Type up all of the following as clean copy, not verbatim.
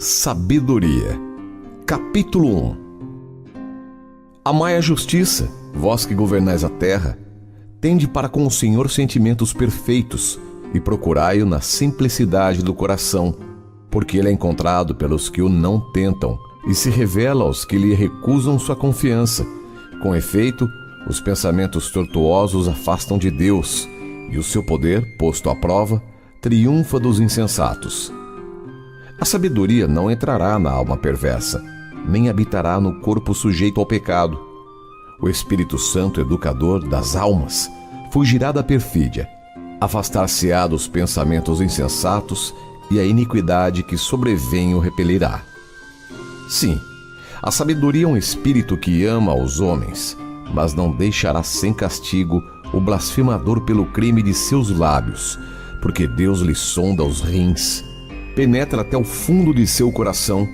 Sabedoria. Capítulo 1. Amai a justiça, vós que governais a terra. Tende para com o Senhor sentimentos perfeitos, e procurai-o na simplicidade do coração, porque ele é encontrado pelos que o não tentam, e se revela aos que lhe recusam sua confiança. Com efeito, os pensamentos tortuosos afastam de Deus, e o seu poder, posto à prova, triunfa dos insensatos. A sabedoria não entrará na alma perversa, nem habitará no corpo sujeito ao pecado. O Espírito Santo, educador das almas, fugirá da perfídia, afastar-se-á dos pensamentos insensatos, e a iniquidade que sobrevém o repelirá. Sim, a sabedoria é um espírito que ama aos homens, mas não deixará sem castigo o blasfemador pelo crime de seus lábios, porque Deus lhe sonda os rins, penetra até o fundo de seu coração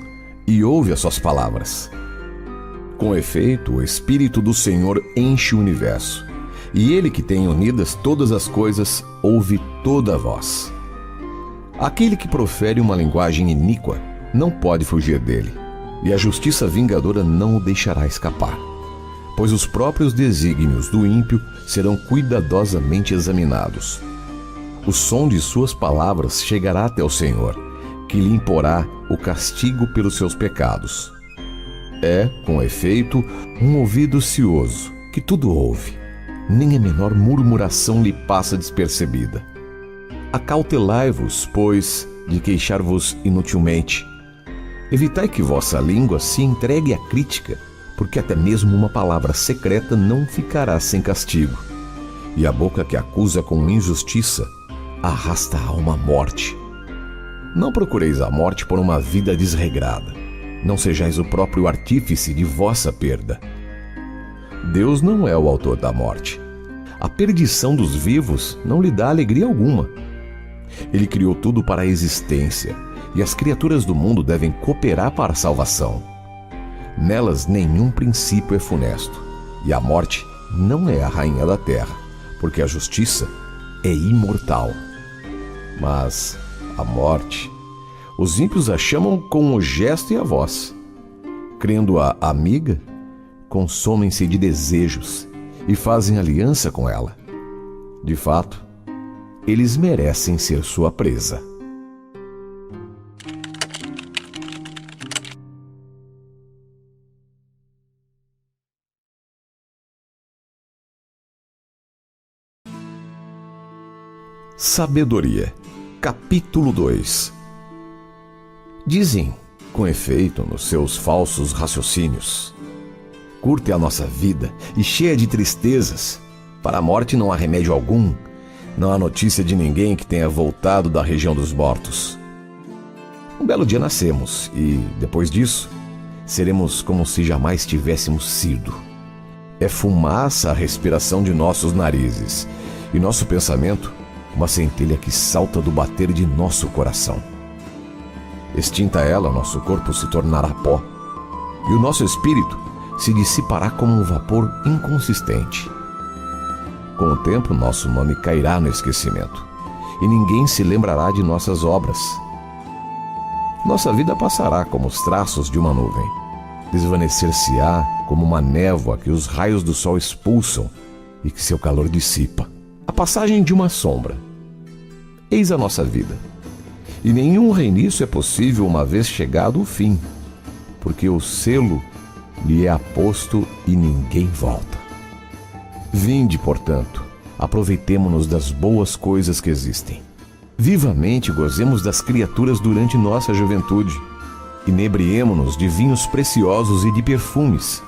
e ouve as suas palavras. Com efeito, o Espírito do Senhor enche o universo, e ele que tem unidas todas as coisas ouve toda a voz. Aquele que profere uma linguagem iníqua não pode fugir dele, e a justiça vingadora não o deixará escapar, pois os próprios desígnios do ímpio serão cuidadosamente examinados. O som de suas palavras chegará até o Senhor, que lhe imporá o castigo pelos seus pecados. É, com efeito, um ouvido cioso, que tudo ouve, nem a menor murmuração lhe passa despercebida. Acautelai-vos, pois, de queixar-vos inutilmente. Evitai que vossa língua se entregue à crítica, porque até mesmo uma palavra secreta não ficará sem castigo. E a boca que acusa com injustiça arrasta a alma à morte. Não procureis a morte por uma vida desregrada. Não sejais o próprio artífice de vossa perda. Deus não é o autor da morte. A perdição dos vivos não lhe dá alegria alguma. Ele criou tudo para a existência, e as criaturas do mundo devem cooperar para a salvação. Nelas nenhum princípio é funesto, e a morte não é a rainha da terra, porque a justiça é imortal. Mas a morte, os ímpios a chamam com o gesto e a voz. Crendo-a amiga, consomem-se de desejos e fazem aliança com ela. De fato, eles merecem ser sua presa. Sabedoria. Capítulo 2. Dizem, com efeito, nos seus falsos raciocínios: curta é a nossa vida e cheia de tristezas. Para a morte não há remédio algum. Não há notícia de ninguém que tenha voltado da região dos mortos. Um belo dia nascemos e, depois disso, seremos como se jamais tivéssemos sido. É fumaça a respiração de nossos narizes, e nosso pensamento uma centelha que salta do bater de nosso coração. Extinta ela, nosso corpo se tornará pó, e o nosso espírito se dissipará como um vapor inconsistente. Com o tempo, nosso nome cairá no esquecimento, e ninguém se lembrará de nossas obras. Nossa vida passará como os traços de uma nuvem, desvanecer-se-á como uma névoa que os raios do sol expulsam e que seu calor dissipa. A passagem de uma sombra. Eis a nossa vida. E nenhum reinício é possível uma vez chegado o fim, porque o selo lhe é aposto e ninguém volta. Vinde, portanto, aproveitemo-nos das boas coisas que existem. Vivamente gozemos das criaturas durante nossa juventude. Inebriemo-nos de vinhos preciosos e de perfumes,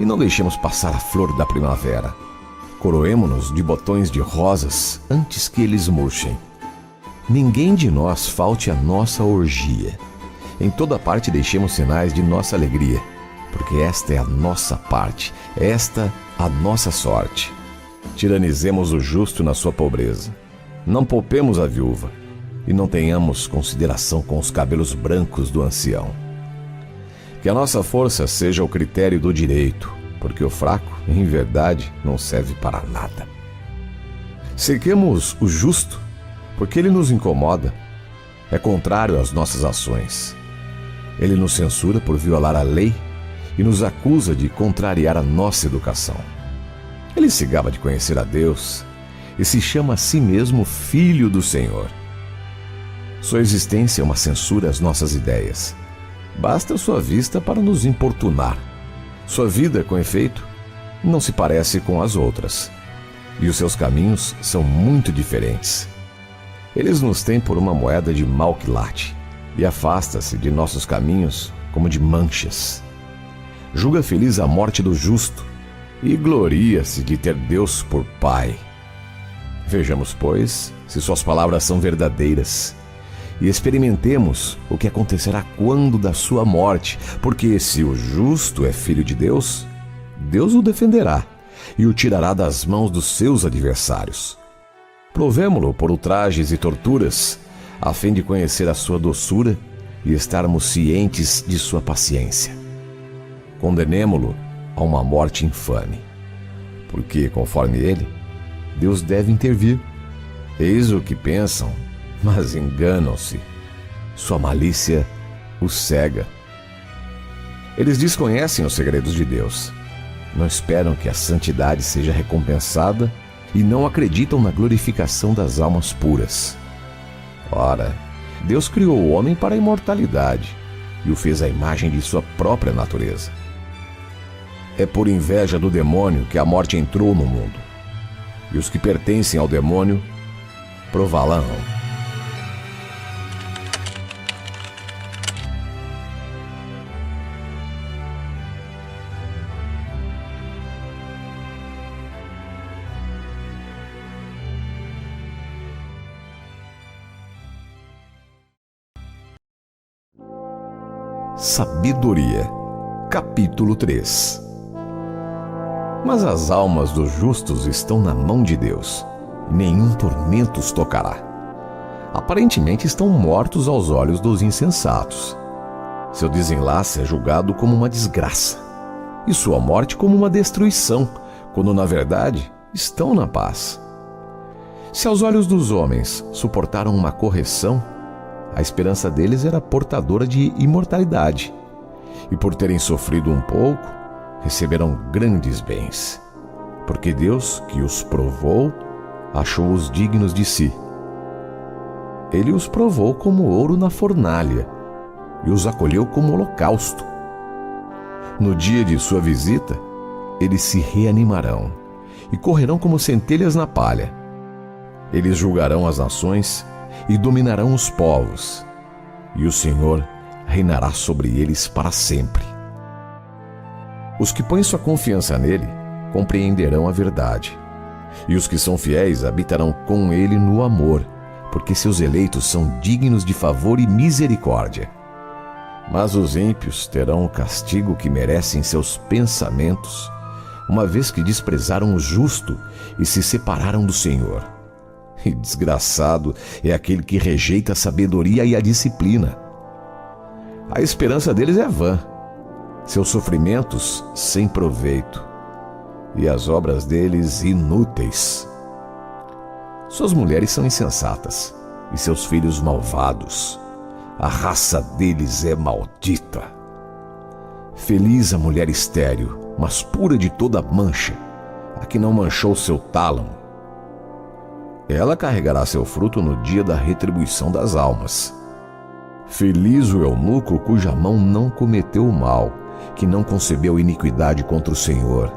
e não deixemos passar a flor da primavera. Coroemo-nos de botões de rosas antes que eles murchem. Ninguém de nós falte a nossa orgia. Em toda parte deixemos sinais de nossa alegria, porque esta é a nossa parte, esta a nossa sorte. Tiranizemos o justo na sua pobreza. Não poupemos a viúva, e não tenhamos consideração com os cabelos brancos do ancião. Que a nossa força seja o critério do direito, porque o fraco, em verdade, não serve para nada. Cerquemos o justo, porque ele nos incomoda. É contrário às nossas ações. Ele nos censura por violar a lei e nos acusa de contrariar a nossa educação. Ele se gaba de conhecer a Deus e se chama a si mesmo Filho do Senhor. Sua existência é uma censura às nossas ideias. Basta sua vista para nos importunar. Sua vida, com efeito, não se parece com as outras, e os seus caminhos são muito diferentes. Eles nos têm por uma moeda de mau quilate e afasta-se de nossos caminhos como de manchas. Julga feliz a morte do justo e gloria-se de ter Deus por Pai. Vejamos, pois, se suas palavras são verdadeiras e experimentemos o que acontecerá quando da sua morte, porque se o justo é filho de Deus, Deus o defenderá e o tirará das mãos dos seus adversários. Provemo-lo por ultrajes e torturas, a fim de conhecer a sua doçura e estarmos cientes de sua paciência. Condenemo-lo a uma morte infame, porque, conforme ele, Deus deve intervir. Eis o que pensam, mas enganam-se. Sua malícia os cega. Eles desconhecem os segredos de Deus. Não esperam que a santidade seja recompensada e não acreditam na glorificação das almas puras. Ora, Deus criou o homem para a imortalidade e o fez à imagem de sua própria natureza. É por inveja do demônio que a morte entrou no mundo, e os que pertencem ao demônio prová-la-ão. Sabedoria, capítulo 3. Mas as almas dos justos estão na mão de Deus, e nenhum tormento os tocará. Aparentemente estão mortos aos olhos dos insensatos. Seu desenlace é julgado como uma desgraça, e sua morte como uma destruição, quando na verdade estão na paz. Se aos olhos dos homens suportaram uma correção, a esperança deles era portadora de imortalidade, e por terem sofrido um pouco, receberão grandes bens, porque Deus, que os provou, achou-os dignos de si. Ele os provou como ouro na fornalha e os acolheu como holocausto. No dia de sua visita, eles se reanimarão e correrão como centelhas na palha. Eles julgarão as nações e dominarão os povos, e o Senhor reinará sobre eles para sempre. Os que põem sua confiança nele compreenderão a verdade, e os que são fiéis habitarão com ele no amor, porque seus eleitos são dignos de favor e misericórdia. Mas os ímpios terão o castigo que merecem seus pensamentos, uma vez que desprezaram o justo e se separaram do Senhor. E desgraçado é aquele que rejeita a sabedoria e a disciplina. A esperança deles é vã, seus sofrimentos sem proveito, e as obras deles inúteis. Suas mulheres são insensatas, e seus filhos malvados. A raça deles é maldita. Feliz a mulher estéril, mas pura de toda mancha, a que não manchou seu tálamo. Ela carregará seu fruto no dia da retribuição das almas. Feliz o eunuco cuja mão não cometeu o mal, que não concebeu iniquidade contra o Senhor,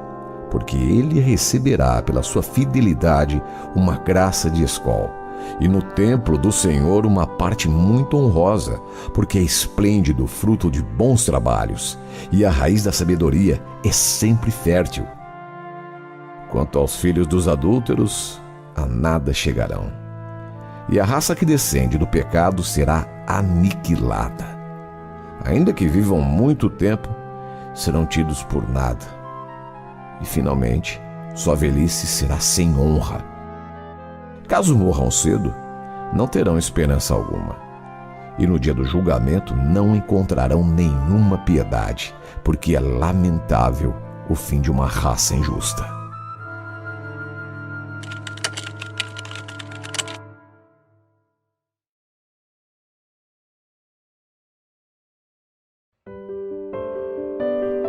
porque ele receberá pela sua fidelidade uma graça de escol, e no templo do Senhor uma parte muito honrosa, porque é esplêndido fruto de bons trabalhos, e a raiz da sabedoria é sempre fértil. Quanto aos filhos dos adúlteros, a nada chegarão, e a raça que descende do pecado será aniquilada. Ainda que vivam muito tempo, serão tidos por nada, e finalmente sua velhice será sem honra. Caso morram cedo, não terão esperança alguma, e no dia do julgamento não encontrarão nenhuma piedade, porque é lamentável o fim de uma raça injusta.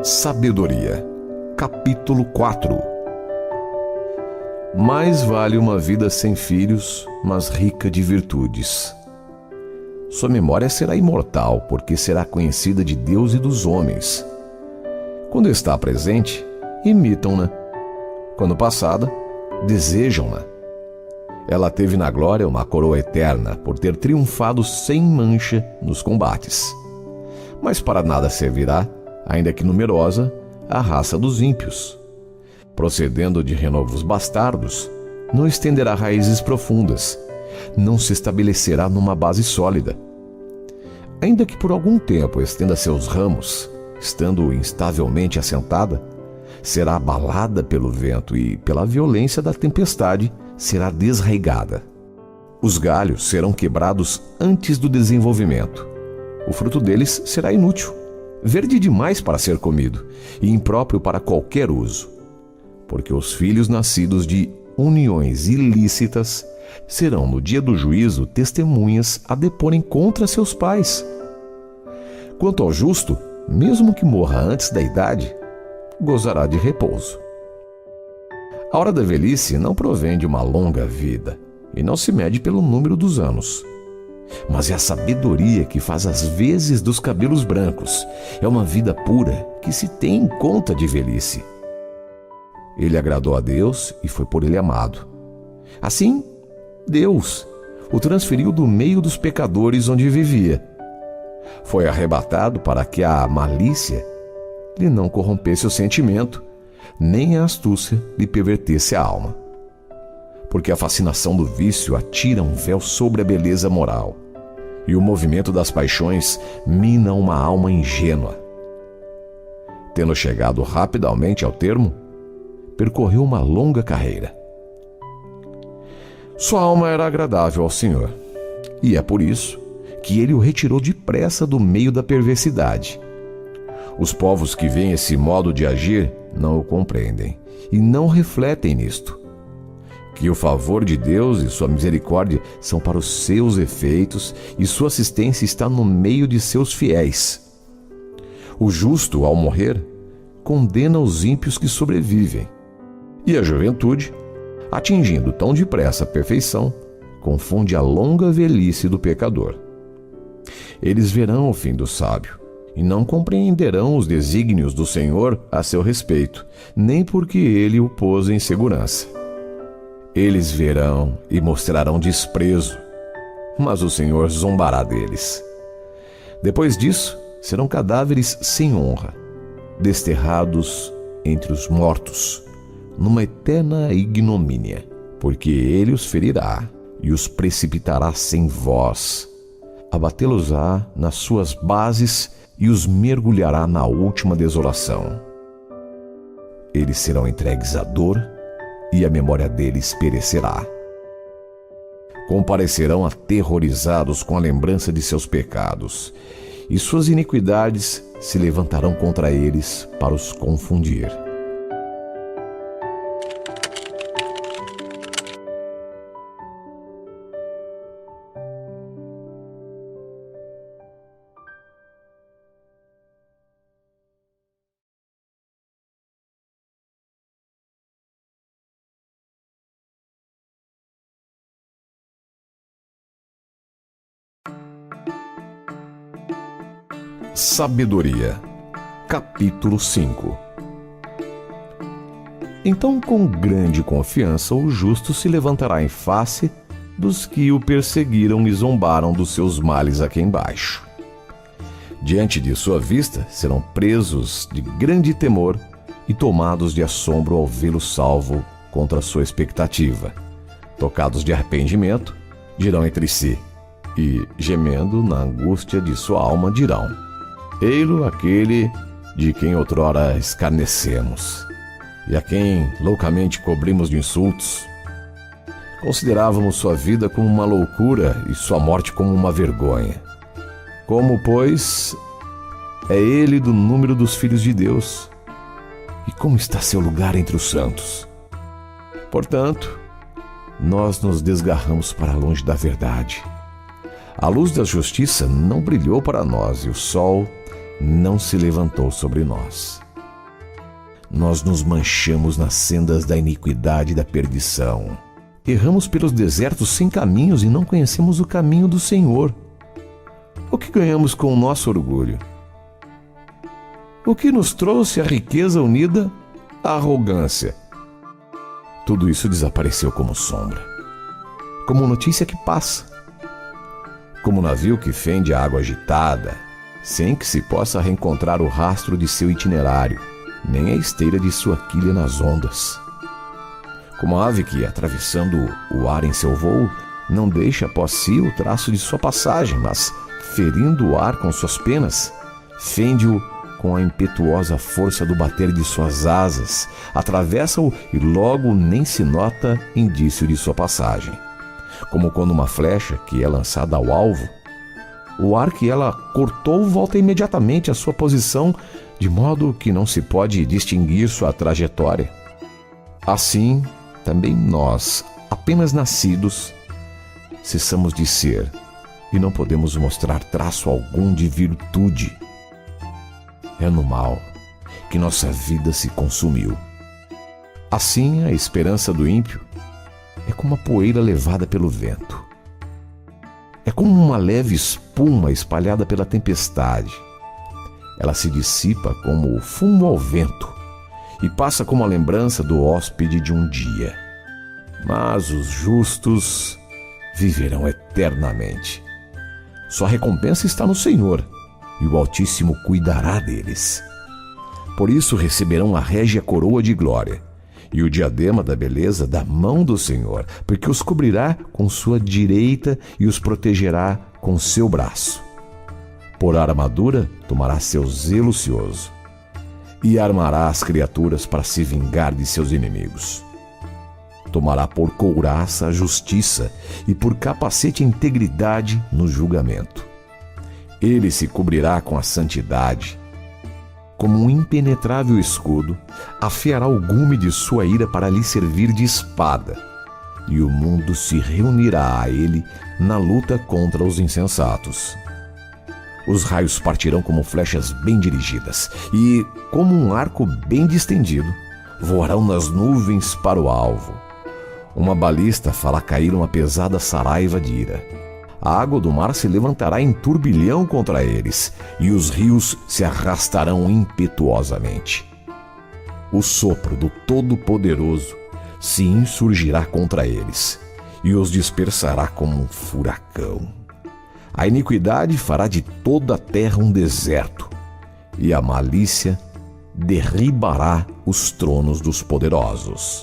Sabedoria, capítulo 4. Mais vale uma vida sem filhos, mas rica de virtudes. Sua memória será imortal, porque será conhecida de Deus e dos homens. Quando está presente, imitam-na. Quando passada, desejam-na. Ela teve na glória uma coroa eterna, por ter triunfado sem mancha nos combates. Mas para nada servirá, ainda que numerosa, a raça dos ímpios. Procedendo de renovos bastardos, não estenderá raízes profundas, não se estabelecerá numa base sólida. Ainda que por algum tempo estenda seus ramos, estando instavelmente assentada, será abalada pelo vento e, pela violência da tempestade, será desraigada. Os galhos serão quebrados antes do desenvolvimento. O fruto deles será inútil, verde demais para ser comido e impróprio para qualquer uso. Porque os filhos nascidos de uniões ilícitas serão no dia do juízo testemunhas a deporem contra seus pais. Quanto ao justo, mesmo que morra antes da idade, gozará de repouso. A hora da velhice não provém de uma longa vida e não se mede pelo número dos anos. Mas é a sabedoria que faz as vezes dos cabelos brancos. É uma vida pura que se tem em conta de velhice. Ele agradou a Deus e foi por ele amado. Assim, Deus o transferiu do meio dos pecadores onde vivia. Foi arrebatado para que a malícia lhe não corrompesse o sentimento, nem a astúcia lhe pervertesse a alma. Porque a fascinação do vício atira um véu sobre a beleza moral, e o movimento das paixões mina uma alma ingênua. Tendo chegado rapidamente ao termo, percorreu uma longa carreira. Sua alma era agradável ao Senhor, e é por isso que ele o retirou depressa do meio da perversidade. Os povos que veem esse modo de agir não o compreendem e não refletem nisto. Que o favor de Deus e sua misericórdia são para os seus efeitos e sua assistência está no meio de seus fiéis. O justo, ao morrer, condena os ímpios que sobrevivem, e a juventude, atingindo tão depressa a perfeição, confunde a longa velhice do pecador. Eles verão o fim do sábio, e não compreenderão os desígnios do Senhor a seu respeito, nem porque ele o pôs em segurança. Eles verão e mostrarão desprezo, mas o Senhor zombará deles. Depois disso, serão cadáveres sem honra, desterrados entre os mortos, numa eterna ignomínia, porque ele os ferirá e os precipitará sem voz, abatê-los-á nas suas bases e os mergulhará na última desolação. Eles serão entregues à dor e a memória deles perecerá. Comparecerão aterrorizados com a lembrança de seus pecados, e suas iniquidades se levantarão contra eles para os confundir. Sabedoria, capítulo 5. Então, com grande confiança, o justo se levantará em face dos que o perseguiram e zombaram dos seus males aqui embaixo. Diante de sua vista, serão presos de grande temor e tomados de assombro ao vê-lo salvo contra sua expectativa. Tocados de arrependimento, dirão entre si, e, gemendo na angústia de sua alma, dirão: Ei-lo aquele de quem outrora escarnecemos, e a quem loucamente cobrimos de insultos. Considerávamos sua vida como uma loucura e sua morte como uma vergonha. Como, pois, é ele do número dos filhos de Deus? E como está seu lugar entre os santos? Portanto, nós nos desgarramos para longe da verdade. A luz da justiça não brilhou para nós e o sol não se levantou sobre nós. nós nos manchamos nas sendas da iniquidade e da perdição. Erramos pelos desertos sem caminhos e não conhecemos o caminho do Senhor. O que ganhamos com o nosso orgulho? O que nos trouxe a riqueza unida à arrogância? Tudo isso desapareceu como sombra, como notícia que passa, como navio que fende a água agitada, sem que se possa reencontrar o rastro de seu itinerário, nem a esteira de sua quilha nas ondas. Como a ave que, atravessando o ar em seu voo, não deixa após si o traço de sua passagem, mas, ferindo o ar com suas penas, fende-o com a impetuosa força do bater de suas asas, atravessa-o e logo nem se nota indício de sua passagem. Como quando uma flecha que é lançada ao alvo, o ar que ela cortou volta imediatamente à sua posição, de modo que não se pode distinguir sua trajetória. Assim, também nós, apenas nascidos, cessamos de ser e não podemos mostrar traço algum de virtude. É no mal que nossa vida se consumiu. Assim, a esperança do ímpio é como a poeira levada pelo vento. É como uma leve espuma espalhada pela tempestade. Ela se dissipa como o fumo ao vento e passa como a lembrança do hóspede de um dia. Mas os justos viverão eternamente. Sua recompensa está no Senhor, e o Altíssimo cuidará deles. Por isso receberão a régia coroa de glória e o diadema da beleza da mão do Senhor, porque os cobrirá com sua direita e os protegerá com seu braço. Por armadura tomará seu zelo ocioso e armará as criaturas para se vingar de seus inimigos. Tomará por couraça a justiça e por capacete a integridade no julgamento. Ele se cobrirá com a santidade. Como um impenetrável escudo, afiará o gume de sua ira para lhe servir de espada, e o mundo se reunirá a ele na luta contra os insensatos. Os raios partirão como flechas bem dirigidas, e, como um arco bem distendido, voarão nas nuvens para o alvo. Uma balista fará cair uma pesada saraiva de ira. A água do mar se levantará em turbilhão contra eles, e os rios se arrastarão impetuosamente. O sopro do Todo-Poderoso se insurgirá contra eles, e os dispersará como um furacão. A iniquidade fará de toda a terra um deserto, e a malícia derribará os tronos dos poderosos.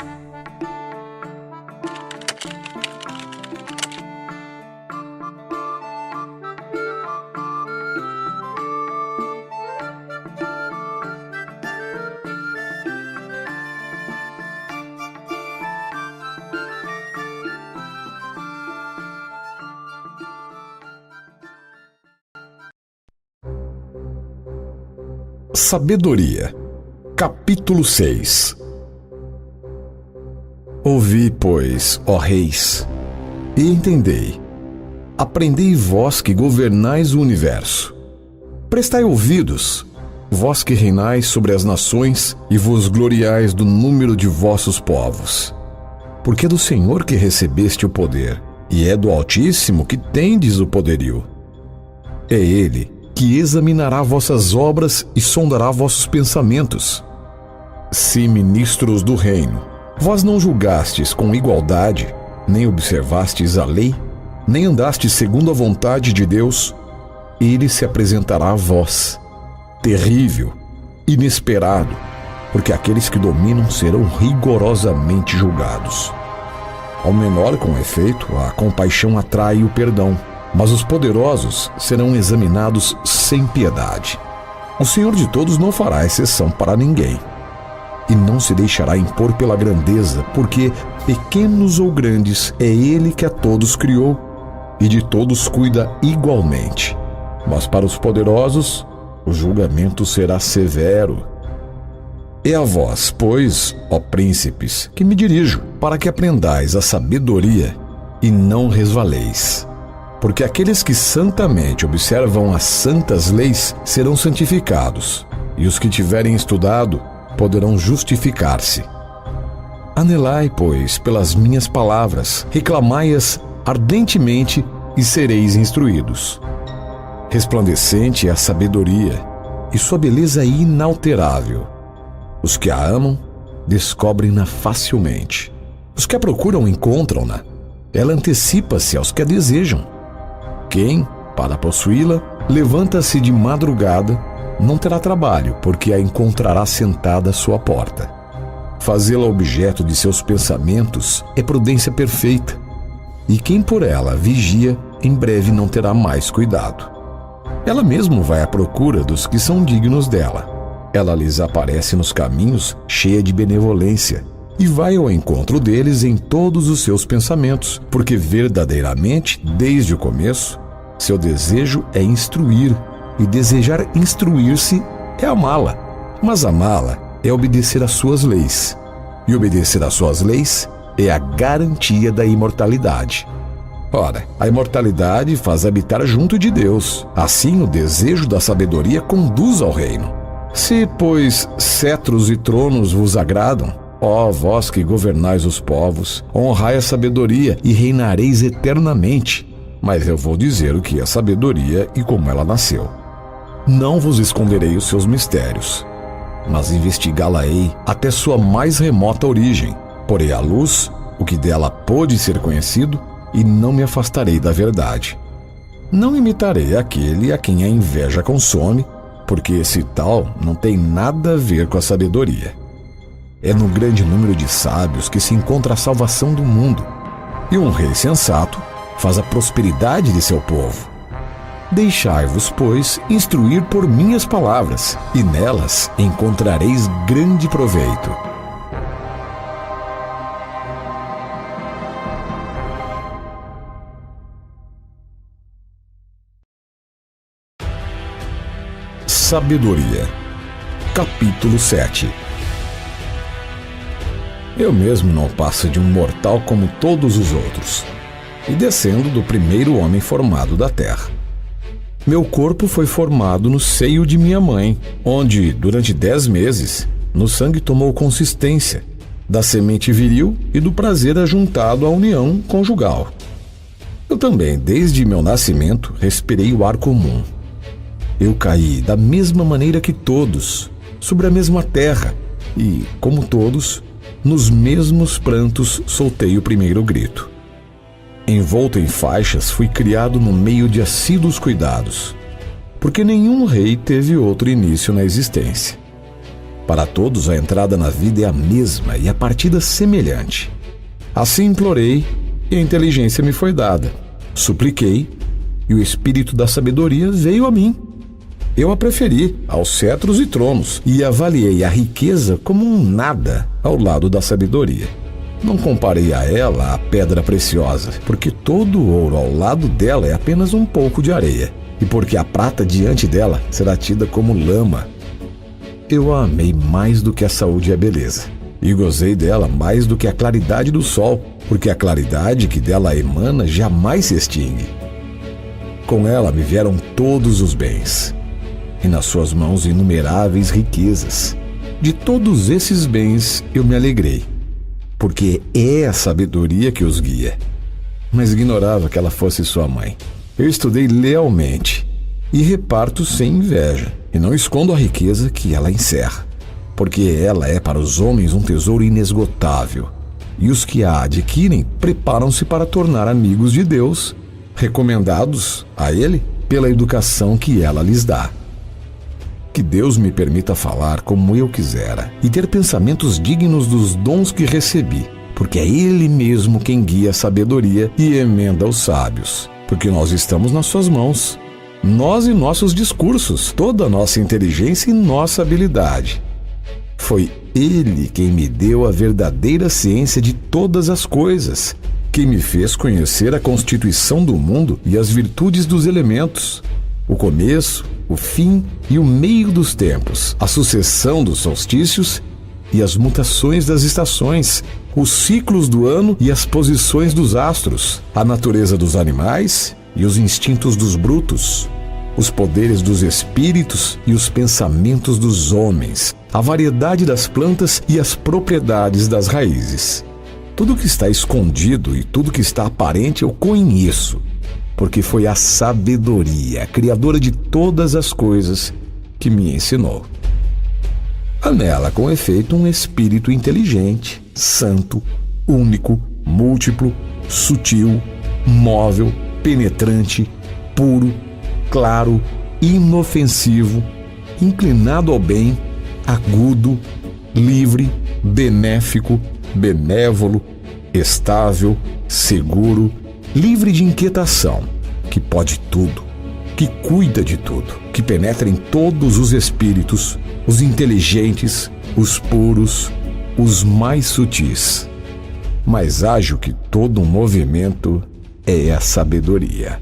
Sabedoria, capítulo 6. Ouvi, pois, ó reis, e entendei. Aprendei vós que governais o universo. Prestai ouvidos, vós que reinais sobre as nações e vos gloriais do número de vossos povos. Porque é do Senhor que recebeste o poder, e é do Altíssimo que tendes o poderio. É Ele que examinará vossas obras e sondará vossos pensamentos. Se ministros do reino, vós não julgastes com igualdade, nem observastes a lei, nem andastes segundo a vontade de Deus, ele se apresentará a vós, terrível, inesperado, porque aqueles que dominam serão rigorosamente julgados. Ao menor, com efeito, a compaixão atrai o perdão, mas os poderosos serão examinados sem piedade. O Senhor de todos não fará exceção para ninguém, e não se deixará impor pela grandeza, porque, pequenos ou grandes, é Ele que a todos criou, e de todos cuida igualmente. Mas para os poderosos, o julgamento será severo. É a vós, pois, ó príncipes, que me dirijo, para que aprendais a sabedoria e não resvaleis. Porque aqueles que santamente observam as santas leis serão santificados, e os que tiverem estudado poderão justificar-se. Anelai, pois, pelas minhas palavras, reclamai-as ardentemente e sereis instruídos. Resplandecente é a sabedoria, e sua beleza é inalterável. Os que a amam descobrem-na facilmente. Os que a procuram encontram-na. Ela antecipa-se aos que a desejam. Quem, para possuí-la, levanta-se de madrugada, não terá trabalho, porque a encontrará sentada à sua porta. Fazê-la objeto de seus pensamentos é prudência perfeita, e quem por ela vigia, em breve não terá mais cuidado. Ela mesmo vai à procura dos que são dignos dela. Ela lhes aparece nos caminhos, cheia de benevolência, e vai ao encontro deles em todos os seus pensamentos, porque verdadeiramente, desde o começo, seu desejo é instruir, e desejar instruir-se é amá-la. Mas amá-la é obedecer às suas leis, e obedecer às suas leis é a garantia da imortalidade. Ora, a imortalidade faz habitar junto de Deus. Assim, o desejo da sabedoria conduz ao reino. Se, pois, cetros e tronos vos agradam, ó vós que governais os povos, honrai a sabedoria e reinareis eternamente. Mas eu vou dizer o que é sabedoria e como ela nasceu. Não vos esconderei os seus mistérios, mas investigá-la-ei até sua mais remota origem. Porei à luz o que dela pôde ser conhecido e não me afastarei da verdade. Não imitarei aquele a quem a inveja consome, porque esse tal não tem nada a ver com a sabedoria. É no grande número de sábios que se encontra a salvação do mundo, e um rei sensato faz a prosperidade de seu povo. Deixai-vos, pois, instruir por minhas palavras, e nelas encontrareis grande proveito. Sabedoria. Capítulo 7. Eu mesmo não passo de um mortal como todos os outros, e descendo do primeiro homem formado da terra. Meu corpo foi formado no seio de minha mãe, onde, durante 10 meses, no sangue tomou consistência, da semente viril e do prazer ajuntado à união conjugal. Eu também, desde meu nascimento, respirei o ar comum. Eu caí da mesma maneira que todos, sobre a mesma terra, e, como todos, nos mesmos prantos soltei o primeiro grito. Envolto em faixas, fui criado no meio de assíduos cuidados, porque nenhum rei teve outro início na existência. Para todos a entrada na vida é a mesma e a partida semelhante. Assim implorei e a inteligência me foi dada. Supliquei e o espírito da sabedoria veio a mim. Eu a preferi aos cetros e tronos e avaliei a riqueza como um nada ao lado da sabedoria. Não comparei a ela a pedra preciosa, porque todo o ouro ao lado dela é apenas um pouco de areia, e porque a prata diante dela será tida como lama. Eu a amei mais do que a saúde e a beleza, e gozei dela mais do que a claridade do sol, porque a claridade que dela emana jamais se extingue. Com ela me vieram todos os bens, e nas suas mãos inumeráveis riquezas. De todos esses bens eu me alegrei, porque é a sabedoria que os guia. Mas ignorava que ela fosse sua mãe. Eu estudei lealmente e reparto sem inveja, e não escondo a riqueza que ela encerra, porque ela é para os homens um tesouro inesgotável, e os que a adquirem preparam-se para tornar amigos de Deus, recomendados a Ele pela educação que ela lhes dá. Que Deus me permita falar como eu quisera e ter pensamentos dignos dos dons que recebi, porque é Ele mesmo quem guia a sabedoria e emenda os sábios, porque nós estamos nas suas mãos, nós e nossos discursos, toda a nossa inteligência e nossa habilidade. Foi Ele quem me deu a verdadeira ciência de todas as coisas, quem me fez conhecer a constituição do mundo e as virtudes dos elementos, o começo, o fim e o meio dos tempos, a sucessão dos solstícios e as mutações das estações, os ciclos do ano e as posições dos astros, a natureza dos animais e os instintos dos brutos, os poderes dos espíritos e os pensamentos dos homens, a variedade das plantas e as propriedades das raízes. Tudo que está escondido e tudo que está aparente eu conheço, porque foi a sabedoria, a criadora de todas as coisas, que me ensinou. Há nela, com efeito, um espírito inteligente, santo, único, múltiplo, sutil, móvel, penetrante, puro, claro, inofensivo, inclinado ao bem, agudo, livre, benéfico, benévolo, estável, seguro, livre de inquietação, que pode tudo, que cuida de tudo, que penetra em todos os espíritos, os inteligentes, os puros, os mais sutis. Mais ágil que todo um movimento é a sabedoria.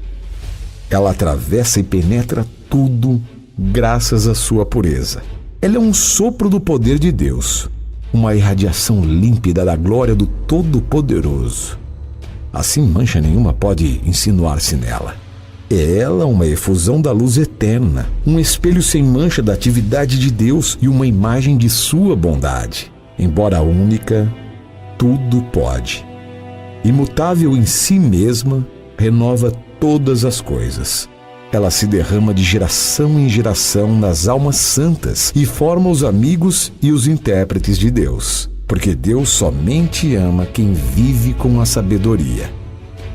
Ela atravessa e penetra tudo graças à sua pureza. Ela é um sopro do poder de Deus, uma irradiação límpida da glória do Todo-Poderoso. Assim mancha nenhuma pode insinuar-se nela. É ela uma efusão da luz eterna, um espelho sem mancha da atividade de Deus e uma imagem de sua bondade. Embora única, tudo pode. Imutável em si mesma, renova todas as coisas. Ela se derrama de geração em geração nas almas santas e forma os amigos e os intérpretes de Deus, porque Deus somente ama quem vive com a sabedoria.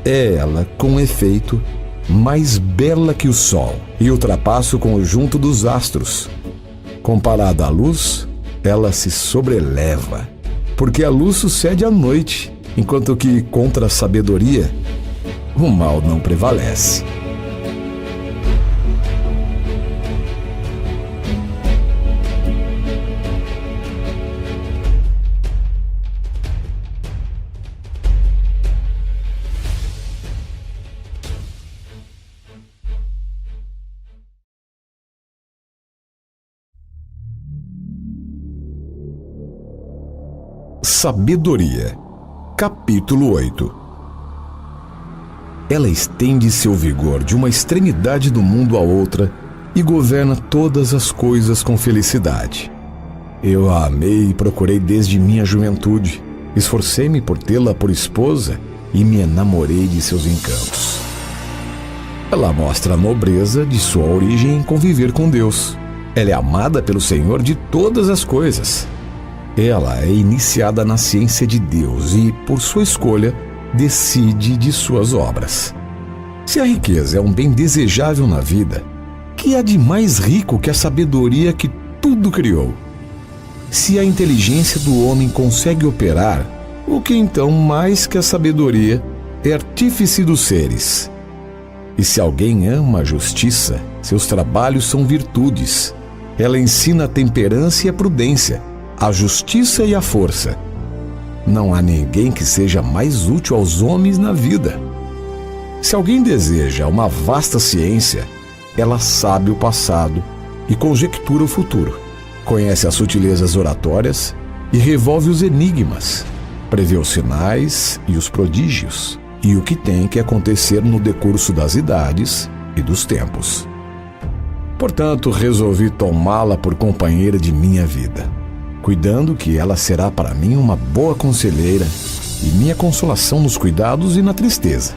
É ela, com efeito, mais bela que o sol e ultrapassa o conjunto dos astros. Comparada à luz, ela se sobreleva, porque a luz sucede à noite, enquanto que contra a sabedoria o mal não prevalece. Sabedoria, capítulo 8. Ela estende seu vigor de uma extremidade do mundo à outra e governa todas as coisas com felicidade. Eu a amei e procurei desde minha juventude. Esforcei-me por tê-la por esposa e me enamorei de seus encantos. Ela mostra a nobreza de sua origem em conviver com Deus. Ela é amada pelo Senhor de todas as coisas. Ela é iniciada na ciência de Deus e, por sua escolha, decide de suas obras. Se a riqueza é um bem desejável na vida, que há de mais rico que a sabedoria que tudo criou? Se a inteligência do homem consegue operar, o que então mais que a sabedoria é artífice dos seres? E se alguém ama a justiça, seus trabalhos são virtudes. Ela ensina a temperança e a prudência, a justiça e a força. Não há ninguém que seja mais útil aos homens na vida. Se alguém deseja uma vasta ciência, ela sabe o passado e conjectura o futuro. Conhece as sutilezas oratórias e revolve os enigmas. Prevê os sinais e os prodígios e o que tem que acontecer no decurso das idades e dos tempos. Portanto, resolvi tomá-la por companheira de minha vida, cuidando que ela será para mim uma boa conselheira e minha consolação nos cuidados e na tristeza.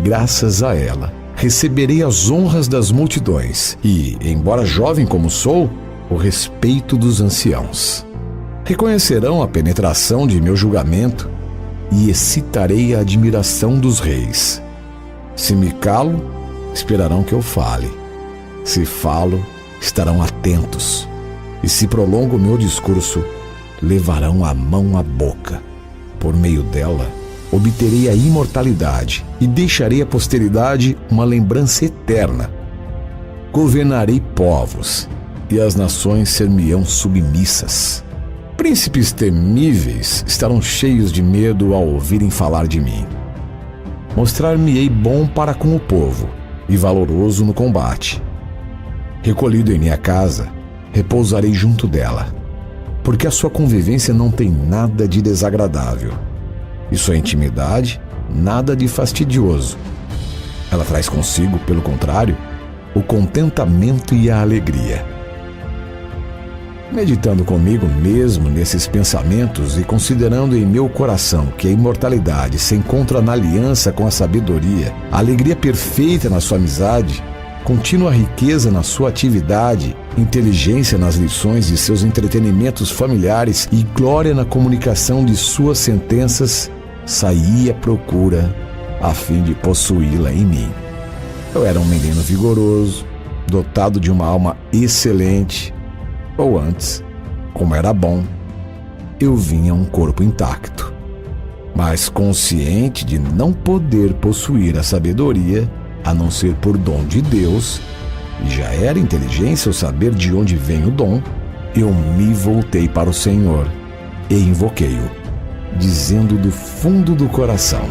Graças a ela, receberei as honras das multidões e, embora jovem como sou, o respeito dos anciãos. Reconhecerão a penetração de meu julgamento e excitarei a admiração dos reis. Se me calo, esperarão que eu fale. Se falo, estarão atentos. E se prolongo o meu discurso, levarão a mão à boca. Por meio dela, obterei a imortalidade e deixarei à posteridade uma lembrança eterna. Governarei povos, e as nações ser-me-ão submissas. Príncipes temíveis estarão cheios de medo ao ouvirem falar de mim. Mostrar-me-ei bom para com o povo e valoroso no combate. Recolhido em minha casa, repousarei junto dela, porque a sua convivência não tem nada de desagradável, e sua intimidade nada de fastidioso. Ela traz consigo, pelo contrário, o contentamento e a alegria. Meditando comigo mesmo nesses pensamentos e considerando em meu coração que a imortalidade se encontra na aliança com a sabedoria, a alegria perfeita na sua amizade, contínua riqueza na sua atividade, inteligência nas lições de seus entretenimentos familiares e glória na comunicação de suas sentenças, saí à procura a fim de possuí-la em mim. Eu era um menino vigoroso, dotado de uma alma excelente, ou antes, como era bom, eu vinha um corpo intacto. Mas consciente de não poder possuir a sabedoria, a não ser por dom de Deus, e já era inteligência o saber de onde vem o dom, eu me voltei para o Senhor e invoquei-o, dizendo do fundo do coração: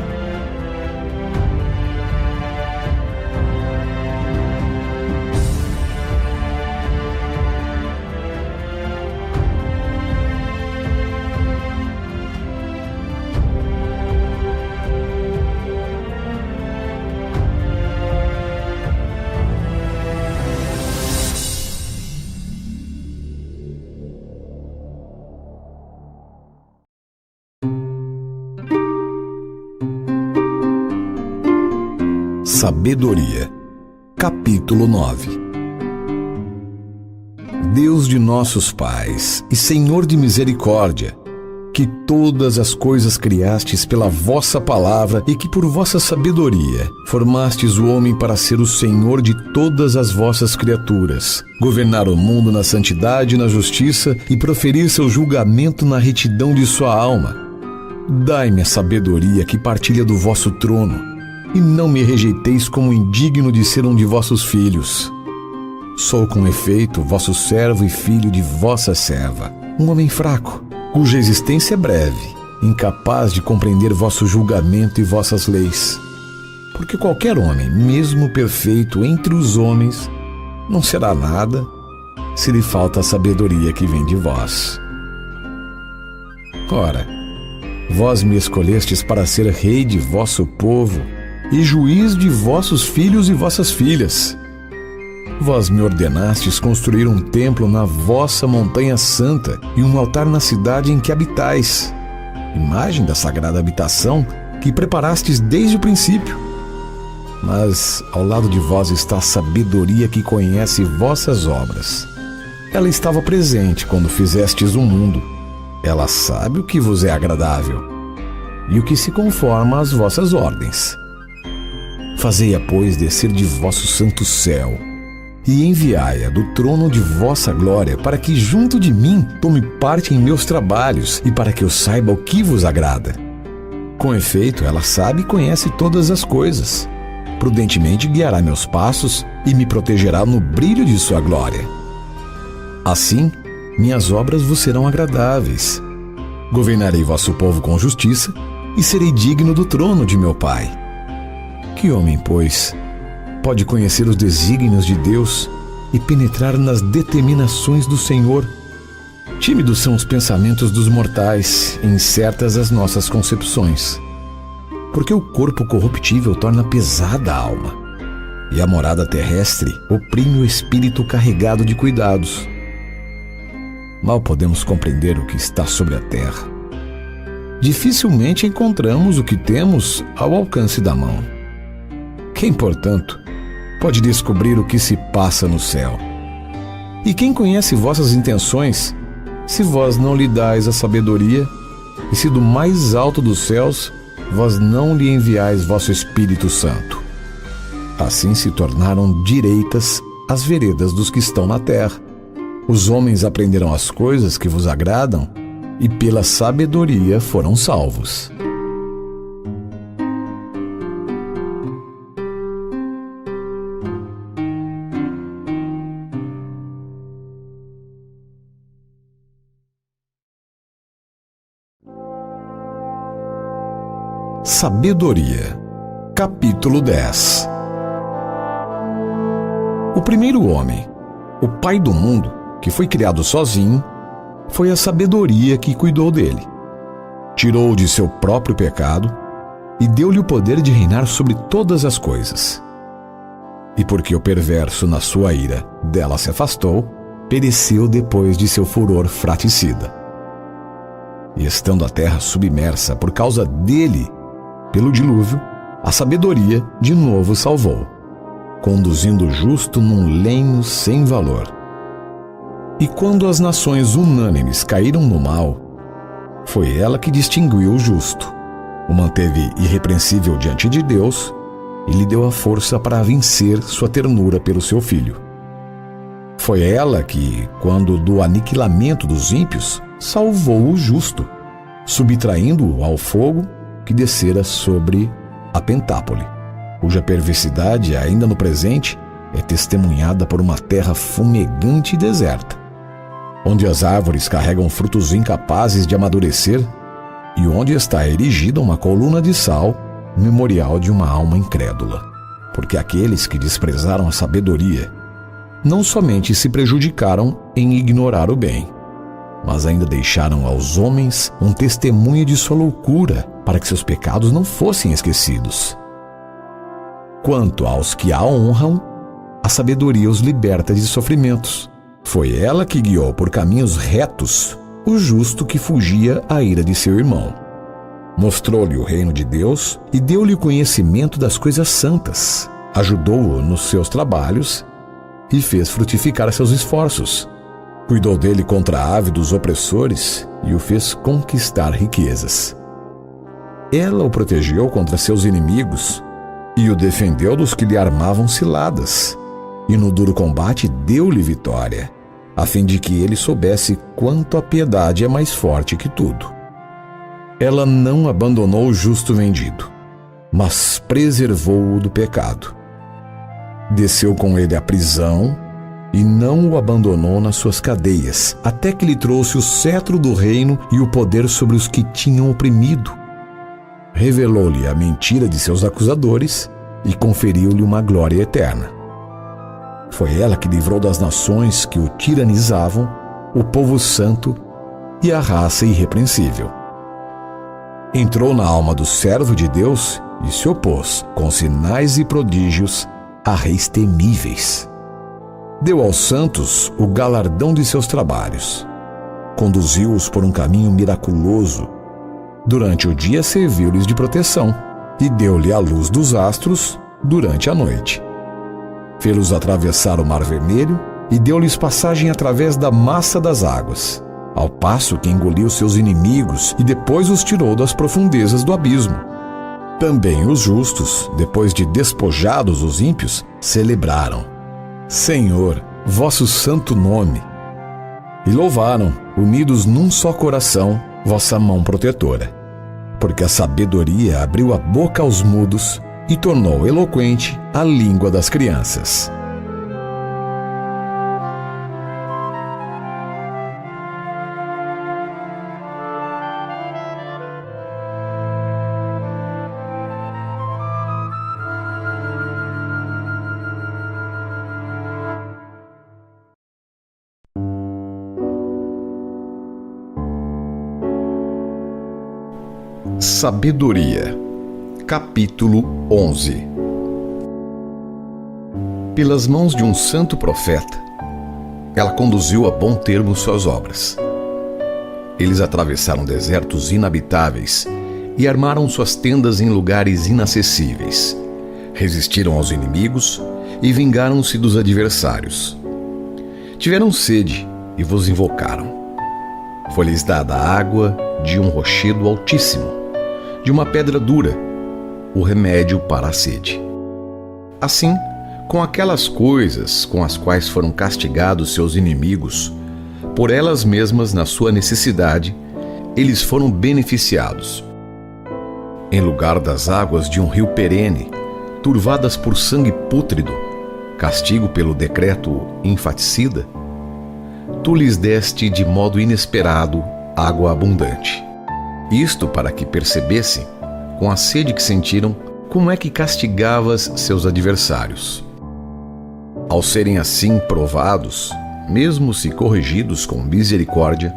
Sabedoria. Capítulo 9. Deus de nossos pais e Senhor de misericórdia, que todas as coisas criastes pela vossa palavra e que por vossa sabedoria formastes o homem para ser o Senhor de todas as vossas criaturas, governar o mundo na santidade e na justiça e proferir seu julgamento na retidão de sua alma. Dai-me a sabedoria que partilha do vosso trono, e não me rejeiteis como indigno de ser um de vossos filhos. Sou com efeito vosso servo e filho de vossa serva, um homem fraco, cuja existência é breve, incapaz de compreender vosso julgamento e vossas leis. Porque qualquer homem, mesmo perfeito entre os homens, não será nada se lhe falta a sabedoria que vem de vós. Ora, vós me escolhestes para ser rei de vosso povo e juiz de vossos filhos e vossas filhas. Vós me ordenastes construir um templo na vossa montanha santa e um altar na cidade em que habitais, imagem da sagrada habitação que preparastes desde o princípio. Mas ao lado de vós está a sabedoria que conhece vossas obras. Ela estava presente quando fizestes o mundo. Ela sabe o que vos é agradável e o que se conforma às vossas ordens. Fazei-a, pois, descer de vosso santo céu, e enviai-a do trono de vossa glória, para que junto de mim tome parte em meus trabalhos, e para que eu saiba o que vos agrada. Com efeito, ela sabe e conhece todas as coisas. Prudentemente guiará meus passos, e me protegerá no brilho de sua glória. Assim, minhas obras vos serão agradáveis. Governarei vosso povo com justiça, e serei digno do trono de meu Pai. Que homem, pois, pode conhecer os desígnios de Deus e penetrar nas determinações do Senhor? Tímidos são os pensamentos dos mortais, e incertas as nossas concepções. Porque o corpo corruptível torna pesada a alma, e a morada terrestre oprime o espírito carregado de cuidados. Mal podemos compreender o que está sobre a terra. Dificilmente encontramos o que temos ao alcance da mão. Quem, portanto, pode descobrir o que se passa no céu? E quem conhece vossas intenções, se vós não lhe dais a sabedoria, e se do mais alto dos céus vós não lhe enviais vosso Espírito Santo? Assim se tornaram direitas as veredas dos que estão na terra. Os homens aprenderam as coisas que vos agradam, e pela sabedoria foram salvos. Sabedoria. Capítulo 10. O primeiro homem, o pai do mundo, que foi criado sozinho, foi a sabedoria que cuidou dele. Tirou-o de seu próprio pecado e deu-lhe o poder de reinar sobre todas as coisas. E porque o perverso, na sua ira, dela se afastou, pereceu depois de seu furor fraticida. E estando a terra submersa por causa dele, pelo dilúvio, a sabedoria de novo salvou, conduzindo o justo num lenho sem valor. E quando as nações unânimes caíram no mal, foi ela que distinguiu o justo, o manteve irrepreensível diante de Deus e lhe deu a força para vencer sua ternura pelo seu filho. Foi ela que, quando do aniquilamento dos ímpios, salvou o justo, subtraindo-o ao fogo que descera sobre a Pentápole, cuja perversidade, ainda no presente, é testemunhada por uma terra fumegante e deserta, onde as árvores carregam frutos incapazes de amadurecer e onde está erigida uma coluna de sal, memorial de uma alma incrédula. Porque aqueles que desprezaram a sabedoria não somente se prejudicaram em ignorar o bem, mas ainda deixaram aos homens um testemunho de sua loucura, para que seus pecados não fossem esquecidos. Quanto aos que a honram, a sabedoria os liberta de sofrimentos. Foi ela que guiou por caminhos retos o justo que fugia à ira de seu irmão. Mostrou-lhe o reino de Deus e deu-lhe o conhecimento das coisas santas. Ajudou-o nos seus trabalhos e fez frutificar seus esforços. Cuidou dele contra a ave dos opressores e o fez conquistar riquezas. Ela o protegeu contra seus inimigos e o defendeu dos que lhe armavam ciladas. E no duro combate deu-lhe vitória, a fim de que ele soubesse quanto a piedade é mais forte que tudo. Ela não abandonou o justo vendido, mas preservou-o do pecado. Desceu com ele à prisão e não o abandonou nas suas cadeias, até que lhe trouxe o cetro do reino e o poder sobre os que tinham oprimido. Revelou-lhe a mentira de seus acusadores e conferiu-lhe uma glória eterna. Foi ela que livrou das nações que o tiranizavam, o povo santo e a raça irrepreensível. Entrou na alma do servo de Deus e se opôs, com sinais e prodígios, a reis temíveis. Deu aos santos o galardão de seus trabalhos. Conduziu-os por um caminho miraculoso. Durante o dia serviu-lhes de proteção e deu-lhe a luz dos astros durante a noite. Fê-los atravessar o Mar Vermelho e deu-lhes passagem através da massa das águas, ao passo que engoliu seus inimigos e depois os tirou das profundezas do abismo. Também os justos, depois de despojados os ímpios, celebraram: Senhor, vosso santo nome, e louvaram, unidos num só coração, vossa mão protetora. Porque a sabedoria abriu a boca aos mudos e tornou eloquente a língua das crianças. Sabedoria, capítulo 11. Pelas mãos de um santo profeta, ela conduziu a bom termo suas obras. Eles atravessaram desertos inabitáveis e armaram suas tendas em lugares inacessíveis. Resistiram aos inimigos e vingaram-se dos adversários. Tiveram sede e vos invocaram. Foi-lhes dada água de um rochedo altíssimo, de uma pedra dura, o remédio para a sede. Assim, com aquelas coisas com as quais foram castigados seus inimigos, por elas mesmas na sua necessidade, eles foram beneficiados. Em lugar das águas de um rio perene, turvadas por sangue pútrido, castigo pelo decreto infaticida, tu lhes deste de modo inesperado água abundante. Isto para que percebessem, com a sede que sentiram, como é que castigavas seus adversários. Ao serem assim provados, mesmo se corrigidos com misericórdia,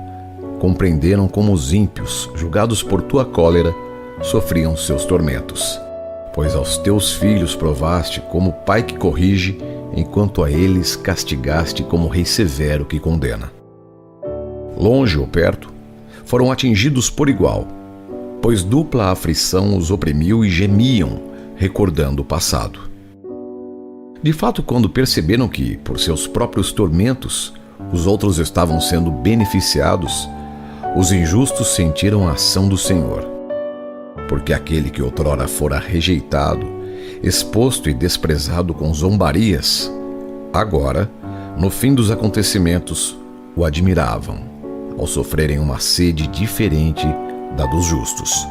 compreenderam como os ímpios, julgados por tua cólera, sofriam seus tormentos. pois aos teus filhos provaste como pai que corrige, enquanto a eles castigaste como rei severo que condena. Longe ou perto, foram atingidos por igual, pois dupla aflição os oprimiu e gemiam, recordando o passado. De fato, quando perceberam que, por seus próprios tormentos, os outros estavam sendo beneficiados, os injustos sentiram a ação do Senhor. Porque aquele que outrora fora rejeitado, exposto e desprezado com zombarias, agora, no fim dos acontecimentos, o admiravam, ao sofrerem uma sede diferente da dos justos.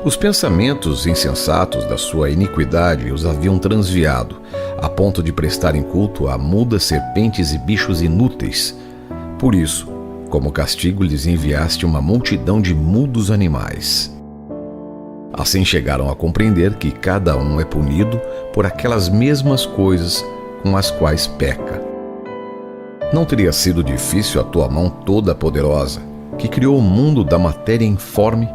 Os pensamentos insensatos da sua iniquidade os haviam transviado, a ponto de prestarem culto a mudas serpentes e bichos inúteis. Por isso, como castigo, lhes enviaste uma multidão de mudos animais. Assim chegaram a compreender que cada um é punido por aquelas mesmas coisas com as quais peca. Não teria sido difícil a tua mão toda poderosa, que criou o mundo da matéria informe,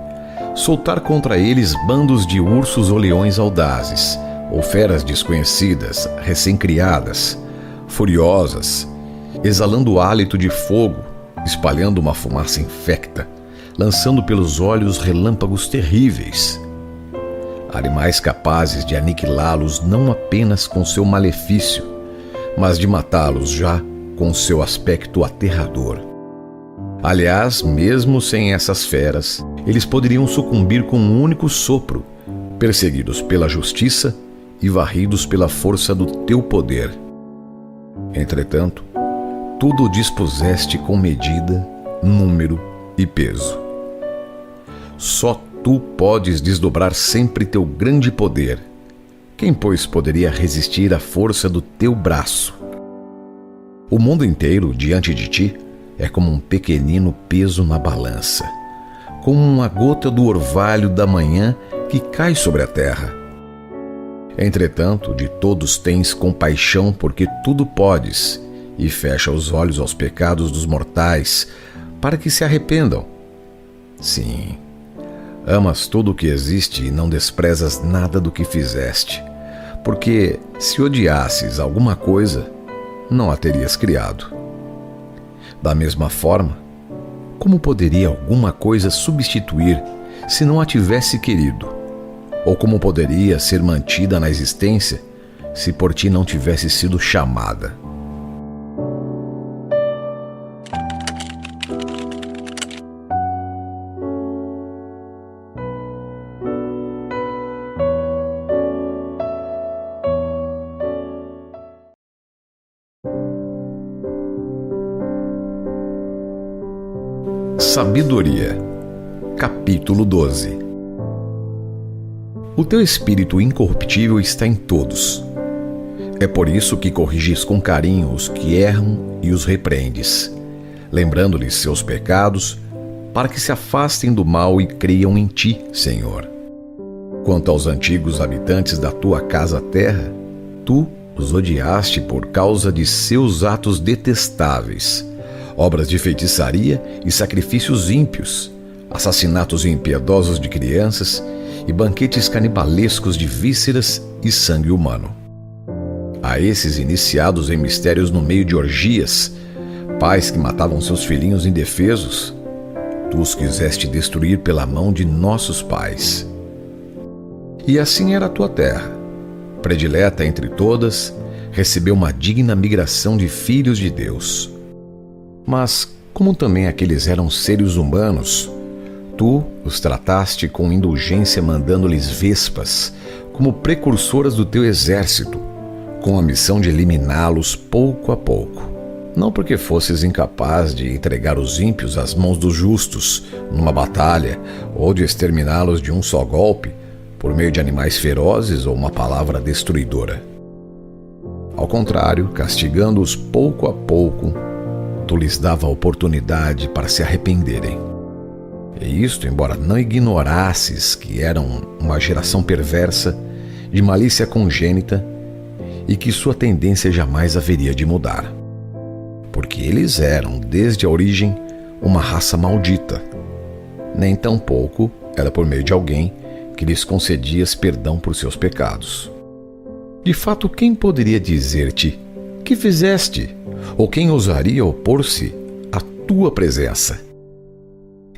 soltar contra eles bandos de ursos ou leões audazes, ou feras desconhecidas, recém-criadas, furiosas, exalando hálito de fogo, espalhando uma fumaça infecta, lançando pelos olhos relâmpagos terríveis. Animais capazes de aniquilá-los não apenas com seu malefício, mas de matá-los já com seu aspecto aterrador. Aliás, mesmo sem essas feras, eles poderiam sucumbir com um único sopro, perseguidos pela justiça e varridos pela força do teu poder. Entretanto, tudo o dispuseste com medida, número e peso. Só tu podes desdobrar sempre teu grande poder. Quem, pois, poderia resistir à força do teu braço? O mundo inteiro, diante de ti, é como um pequenino peso na balança, como uma gota do orvalho da manhã que cai sobre a terra. Entretanto, de todos tens compaixão, porque tudo podes, e fecha os olhos aos pecados dos mortais, para que se arrependam. Sim, amas tudo o que existe e não desprezas nada do que fizeste, porque se odiasses alguma coisa, não a terias criado. Da mesma forma, como poderia alguma coisa substituir se não a tivesse querido? Ou como poderia ser mantida na existência se por ti não tivesse sido chamada? Sabedoria, capítulo 12. O teu espírito incorruptível está em todos. É por isso que corriges com carinho os que erram e os repreendes, lembrando-lhes seus pecados, para que se afastem do mal e creiam em ti, Senhor. Quanto aos antigos habitantes da tua casa-terra, tu os odiaste por causa de seus atos detestáveis, obras de feitiçaria e sacrifícios ímpios, assassinatos impiedosos de crianças e banquetes canibalescos de vísceras e sangue humano. A esses iniciados em mistérios no meio de orgias, pais que matavam seus filhinhos indefesos, tu os quiseste destruir pela mão de nossos pais. E assim era a tua terra, predileta entre todas, recebeu uma digna migração de filhos de Deus. Mas, como também aqueles eram seres humanos, tu os trataste com indulgência, mandando-lhes vespas, como precursoras do teu exército, com a missão de eliminá-los pouco a pouco. Não porque fosses incapaz de entregar os ímpios às mãos dos justos numa batalha, ou de exterminá-los de um só golpe, por meio de animais ferozes ou uma palavra destruidora. Ao contrário, castigando-os pouco a pouco, tu lhes dava a oportunidade para se arrependerem. E isto, embora não ignorasses que eram uma geração perversa, de malícia congênita, e que sua tendência jamais haveria de mudar. Porque eles eram, desde a origem, uma raça maldita. Nem tampouco era por meio de alguém que lhes concedias perdão por seus pecados. De fato, quem poderia dizer-te: que fizeste? Ou quem ousaria opor-se à tua presença?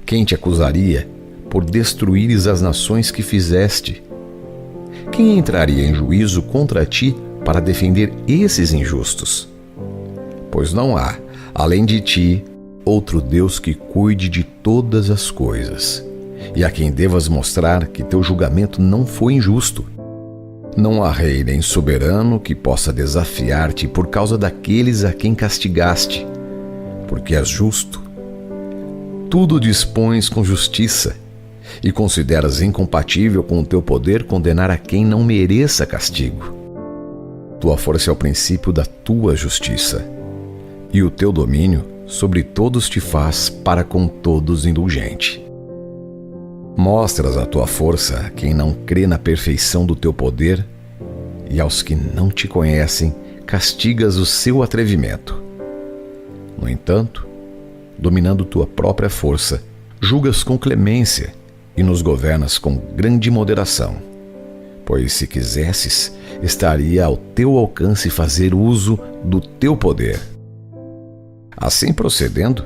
Quem te acusaria por destruíres as nações que fizeste? Quem entraria em juízo contra ti para defender esses injustos? Pois não há, além de ti, outro Deus que cuide de todas as coisas, e a quem devas mostrar que teu julgamento não foi injusto. Não há rei nem soberano que possa desafiar-te por causa daqueles a quem castigaste, porque és justo. Tudo dispões com justiça, e consideras incompatível com o teu poder condenar a quem não mereça castigo. Tua força é o princípio da tua justiça, e o teu domínio sobre todos te faz para com todos indulgente. Mostras a tua força a quem não crê na perfeição do teu poder, e aos que não te conhecem castigas o seu atrevimento. No entanto, dominando tua própria força, julgas com clemência e nos governas com grande moderação. Pois se quisesses, estaria ao teu alcance fazer uso do teu poder. Assim procedendo,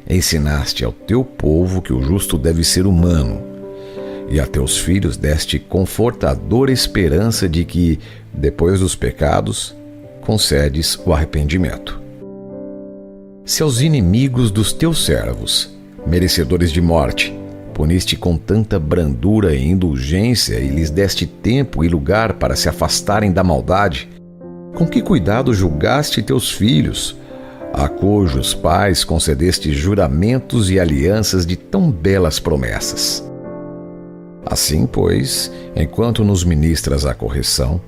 ensinaste ao teu povo que o justo deve ser humano, e a teus filhos deste confortadora esperança de que, depois dos pecados, concedes o arrependimento. Se aos inimigos dos teus servos, merecedores de morte, puniste com tanta brandura e indulgência e lhes deste tempo e lugar para se afastarem da maldade, com que cuidado julgaste teus filhos, a cujos pais concedeste juramentos e alianças de tão belas promessas. Assim, pois, enquanto nos ministras a correção,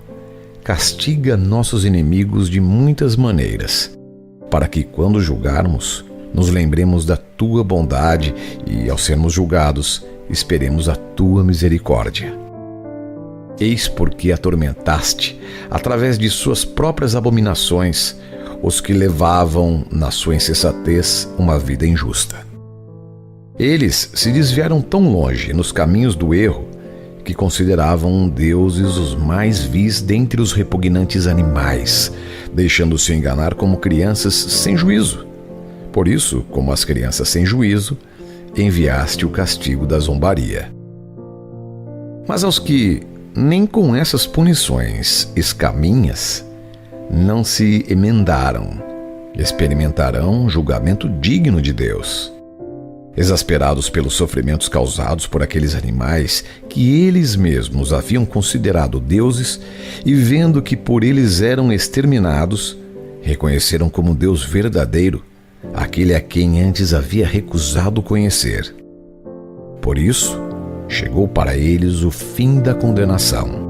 castiga nossos inimigos de muitas maneiras, para que, quando julgarmos, nos lembremos da tua bondade e, ao sermos julgados, esperemos a tua misericórdia. Eis porque atormentaste, através de suas próprias abominações, os que levavam, na sua insensatez, uma vida injusta. Eles se desviaram tão longe nos caminhos do erro que consideravam deuses os mais vis dentre os repugnantes animais, deixando-se enganar como crianças sem juízo. Por isso, como as crianças sem juízo, enviaste o castigo da zombaria. Mas aos que, nem com essas punições escaminhas, não se emendaram, experimentarão julgamento digno de Deus. Exasperados pelos sofrimentos causados por aqueles animais que eles mesmos haviam considerado deuses e vendo que por eles eram exterminados, reconheceram como Deus verdadeiro aquele a quem antes havia recusado conhecer. Por isso, chegou para eles o fim da condenação.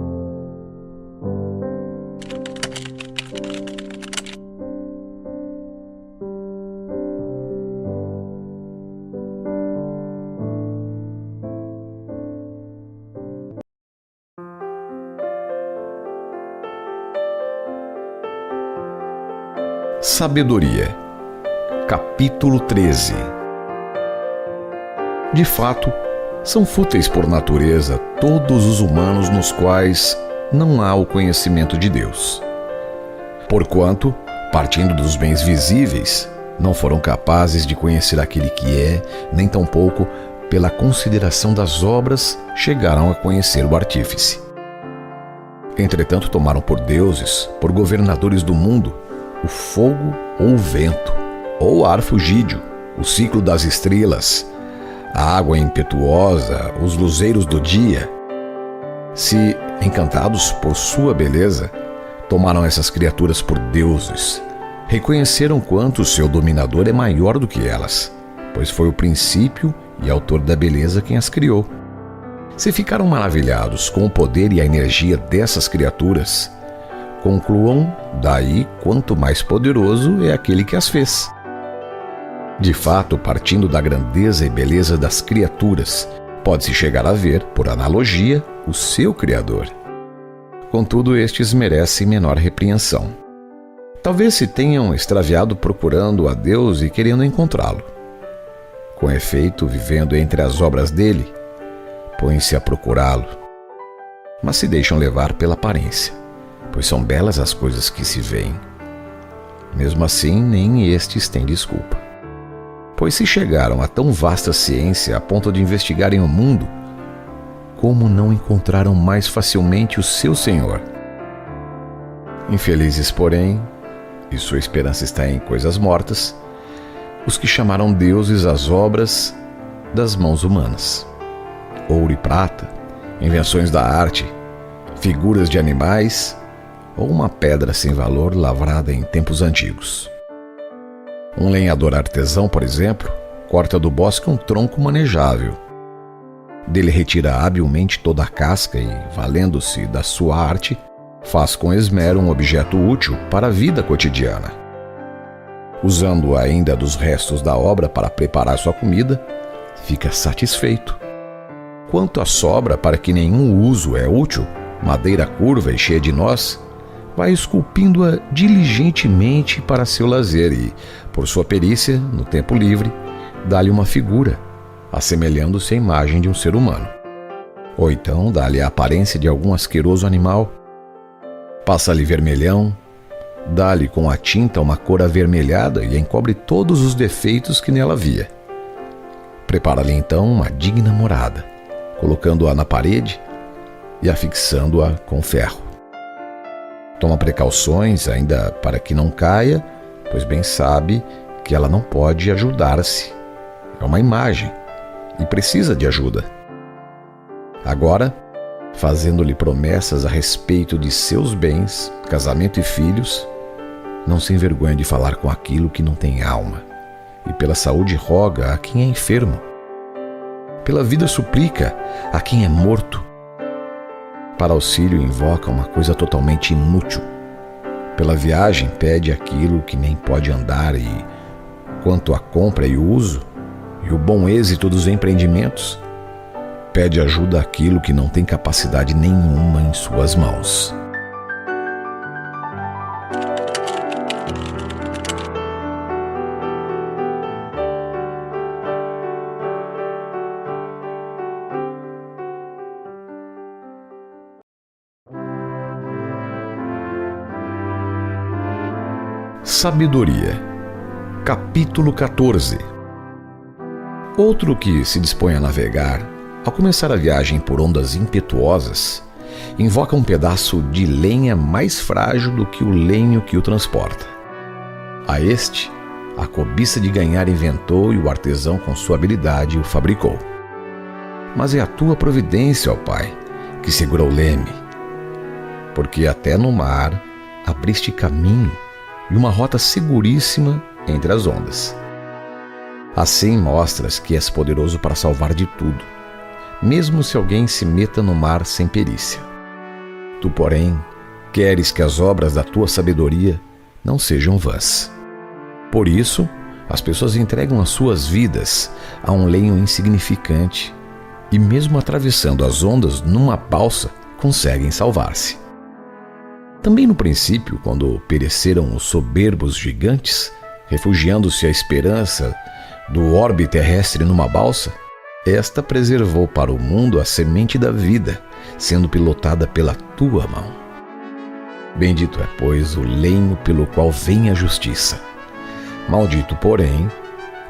Sabedoria. Capítulo 13. De fato, são fúteis por natureza todos os humanos nos quais não há o conhecimento de Deus. Porquanto, partindo dos bens visíveis, não foram capazes de conhecer aquele que é, nem tampouco, pela consideração das obras, chegaram a conhecer o Artífice. Entretanto, tomaram por deuses, por governadores do mundo, o fogo ou o vento, ou o ar fugídio, o ciclo das estrelas, a água impetuosa, os luzeiros do dia. Se, encantados por sua beleza, tomaram essas criaturas por deuses, reconheceram quanto seu dominador é maior do que elas, pois foi o princípio e autor da beleza quem as criou. Se ficaram maravilhados com o poder e a energia dessas criaturas, concluam daí quanto mais poderoso é aquele que as fez. De fato, partindo da grandeza e beleza das criaturas, pode-se chegar a ver, por analogia, o seu Criador. Contudo, estes merecem menor repreensão. Talvez se tenham extraviado procurando a Deus e querendo encontrá-lo. Com efeito, vivendo entre as obras dele, põem-se a procurá-lo, mas se deixam levar pela aparência, pois são belas as coisas que se veem. Mesmo assim, nem estes têm desculpa. Pois se chegaram a tão vasta ciência a ponto de investigarem o mundo, como não encontraram mais facilmente o seu Senhor? Infelizes, porém, e sua esperança está em coisas mortas, os que chamaram deuses as obras das mãos humanas. Ouro e prata, invenções da arte, figuras de animais ou uma pedra sem valor lavrada em tempos antigos. Um lenhador artesão, por exemplo, corta do bosque um tronco manejável. Dele retira habilmente toda a casca e, valendo-se da sua arte, faz com esmero um objeto útil para a vida cotidiana. Usando ainda dos restos da obra para preparar sua comida, fica satisfeito. Quanto à sobra, para que nenhum uso é útil, madeira curva e cheia de nós, vai esculpindo-a diligentemente para seu lazer e, por sua perícia, no tempo livre, dá-lhe uma figura, assemelhando-se à imagem de um ser humano. Ou então dá-lhe a aparência de algum asqueroso animal, passa-lhe vermelhão, dá-lhe com a tinta uma cor avermelhada e encobre todos os defeitos que nela havia. Prepara-lhe então uma digna morada, colocando-a na parede e afixando-a com ferro. Toma precauções ainda para que não caia, pois bem sabe que ela não pode ajudar-se. É uma imagem e precisa de ajuda. Agora, fazendo-lhe promessas a respeito de seus bens, casamento e filhos, não se envergonha de falar com aquilo que não tem alma, e pela saúde roga a quem é enfermo. Pela vida suplica a quem é morto. Para auxílio invoca uma coisa totalmente inútil. Pela viagem pede aquilo que nem pode andar e, quanto à compra e uso, e o bom êxito dos empreendimentos, pede ajuda àquilo que não tem capacidade nenhuma em suas mãos. Sabedoria, capítulo 14. Outro que se dispõe a navegar, ao começar a viagem por ondas impetuosas, invoca um pedaço de lenha mais frágil do que o lenho que o transporta. A este, a cobiça de ganhar inventou e o artesão com sua habilidade o fabricou. Mas é a tua providência, ó Pai, que segura o leme, porque até no mar abriste caminho e uma rota seguríssima entre as ondas. Assim mostras que és poderoso para salvar de tudo, mesmo se alguém se meta no mar sem perícia. Tu, porém, queres que as obras da tua sabedoria não sejam vãs. Por isso, as pessoas entregam as suas vidas a um lenho insignificante e, mesmo atravessando as ondas numa balsa, conseguem salvar-se. Também no princípio, quando pereceram os soberbos gigantes, refugiando-se à esperança do orbe terrestre numa balsa, esta preservou para o mundo a semente da vida, sendo pilotada pela tua mão. Bendito é, pois, o lenho pelo qual vem a justiça. Maldito, porém,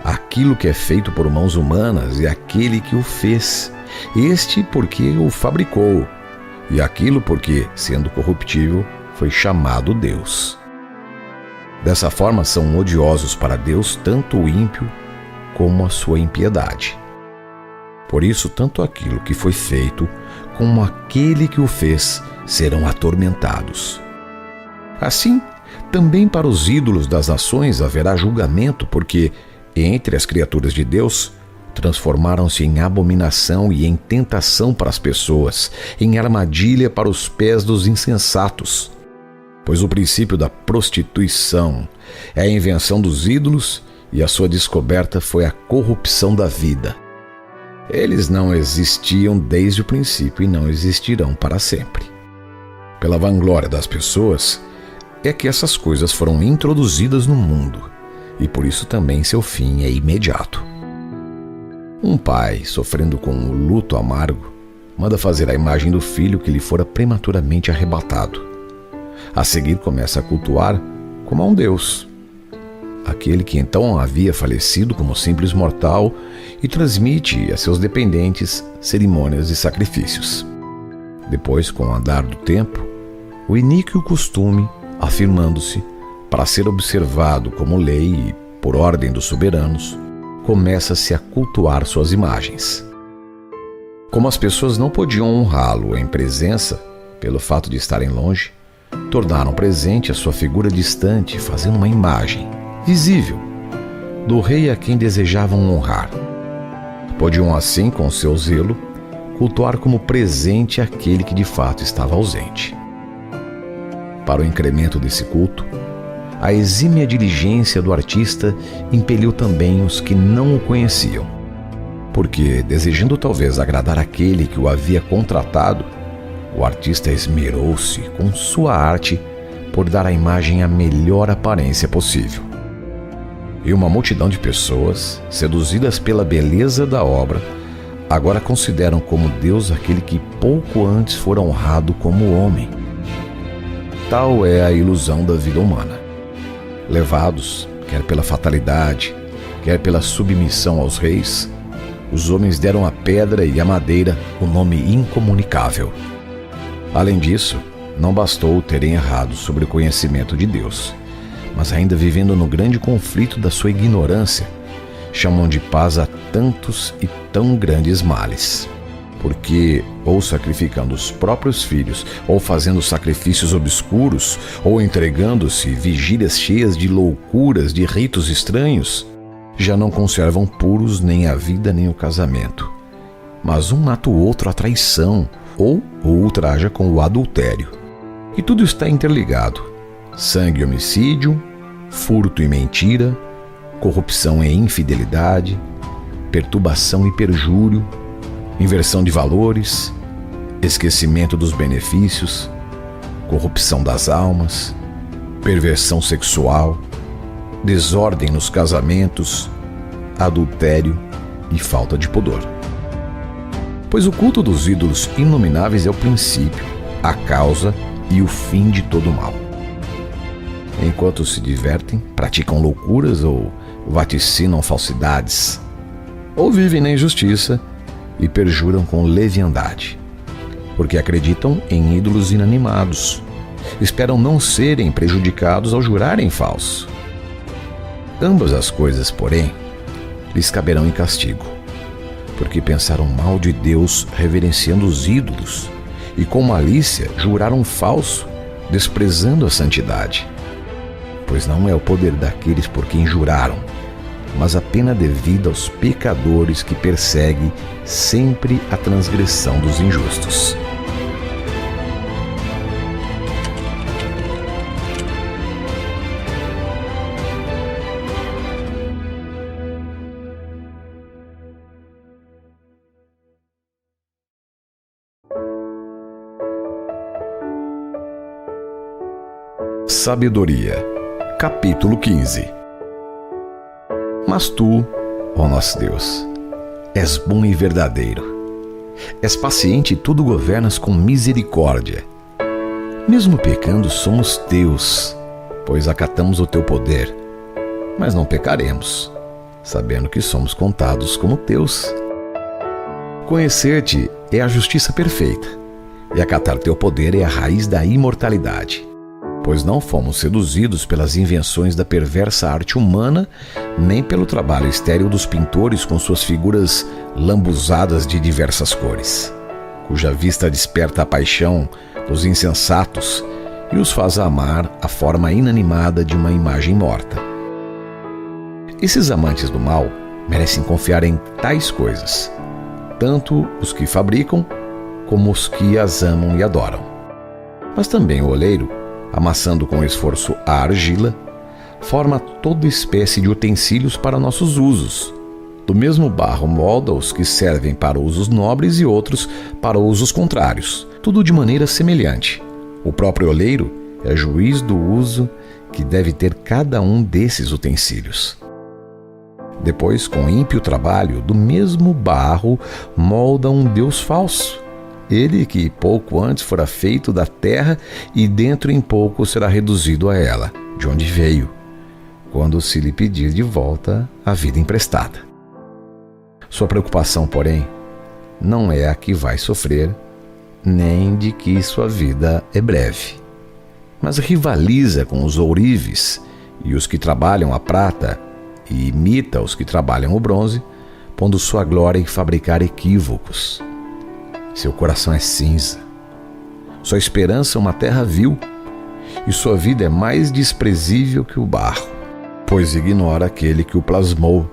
aquilo que é feito por mãos humanas e aquele que o fez, este porque o fabricou, e aquilo porque, sendo corruptível, foi chamado Deus. Dessa forma são odiosos para Deus tanto o ímpio como a sua impiedade. Por isso, tanto aquilo que foi feito como aquele que o fez serão atormentados. Assim, também para os ídolos das nações haverá julgamento, porque, entre as criaturas de Deus, transformaram-se em abominação e em tentação para as pessoas, em armadilha para os pés dos insensatos. Pois o princípio da prostituição é a invenção dos ídolos e a sua descoberta foi a corrupção da vida. Eles não existiam desde o princípio e não existirão para sempre. Pela vanglória das pessoas, é que essas coisas foram introduzidas no mundo, e por isso também seu fim é imediato. Um pai, sofrendo com o luto amargo, manda fazer a imagem do filho que lhe fora prematuramente arrebatado. A seguir começa a cultuar como a um deus, aquele que então havia falecido como simples mortal, e transmite a seus dependentes cerimônias e sacrifícios. Depois, com o andar do tempo, o iníquo costume, afirmando-se para ser observado como lei e por ordem dos soberanos, começa-se a cultuar suas imagens. Como as pessoas não podiam honrá-lo em presença, pelo fato de estarem longe, tornaram presente a sua figura distante, fazendo uma imagem visível do rei a quem desejavam honrar. Podiam assim, com seu zelo, cultuar como presente aquele que de fato estava ausente. Para o incremento desse culto, a exímia diligência do artista impeliu também os que não o conheciam, porque, desejando talvez agradar aquele que o havia contratado, o artista esmerou-se com sua arte por dar à imagem a melhor aparência possível. E uma multidão de pessoas, seduzidas pela beleza da obra, agora consideram como Deus aquele que pouco antes fora honrado como homem. Tal é a ilusão da vida humana. Levados, quer pela fatalidade, quer pela submissão aos reis, os homens deram à pedra e à madeira o nome incomunicável. Além disso, não bastou terem errado sobre o conhecimento de Deus, mas ainda vivendo no grande conflito da sua ignorância, chamam de paz a tantos e tão grandes males. Porque, ou sacrificando os próprios filhos, ou fazendo sacrifícios obscuros, ou entregando-se vigílias cheias de loucuras, de ritos estranhos, já não conservam puros nem a vida nem o casamento. Mas um mata o outro a traição, ou o ultraja com o adultério. E tudo está interligado: sangue e homicídio, furto e mentira, corrupção e infidelidade, perturbação e perjúrio, inversão de valores, esquecimento dos benefícios, corrupção das almas, perversão sexual, desordem nos casamentos, adultério e falta de pudor. Pois o culto dos ídolos inomináveis é o princípio, a causa e o fim de todo o mal. Enquanto se divertem, praticam loucuras ou vaticinam falsidades, ou vivem na injustiça e perjuram com leviandade, porque acreditam em ídolos inanimados, esperam não serem prejudicados ao jurarem falso. Ambas as coisas, porém, lhes caberão em castigo, porque pensaram mal de Deus reverenciando os ídolos, e com malícia juraram falso, desprezando a santidade. Pois não é o poder daqueles por quem juraram, mas a pena devida aos pecadores que persegue sempre a transgressão dos injustos. Sabedoria, capítulo 15. Mas tu, ó nosso Deus, és bom e verdadeiro. És paciente e tudo governas com misericórdia. Mesmo pecando, somos teus, pois acatamos o teu poder, mas não pecaremos, sabendo que somos contados como teus. Conhecer-te é a justiça perfeita, e acatar teu poder é a raiz da imortalidade. Pois não fomos seduzidos pelas invenções da perversa arte humana, nem pelo trabalho estéril dos pintores com suas figuras lambuzadas de diversas cores, cuja vista desperta a paixão dos insensatos e os faz amar a forma inanimada de uma imagem morta. Esses amantes do mal merecem confiar em tais coisas, tanto os que fabricam como os que as amam e adoram. Mas também o oleiro, amassando com esforço a argila, forma toda espécie de utensílios para nossos usos. Do mesmo barro molda os que servem para usos nobres e outros para usos contrários, tudo de maneira semelhante. O próprio oleiro é juiz do uso que deve ter cada um desses utensílios. Depois, com ímpio trabalho, do mesmo barro molda um Deus falso, ele que pouco antes fora feito da terra e dentro em pouco será reduzido a ela, de onde veio, quando se lhe pedir de volta a vida emprestada. Sua preocupação, porém, não é a que vai sofrer, nem de que sua vida é breve, mas rivaliza com os ourives e os que trabalham a prata e imita os que trabalham o bronze, pondo sua glória em fabricar equívocos. Seu coração é cinza, sua esperança uma terra vil, e sua vida é mais desprezível que o barro, pois ignora aquele que o plasmou,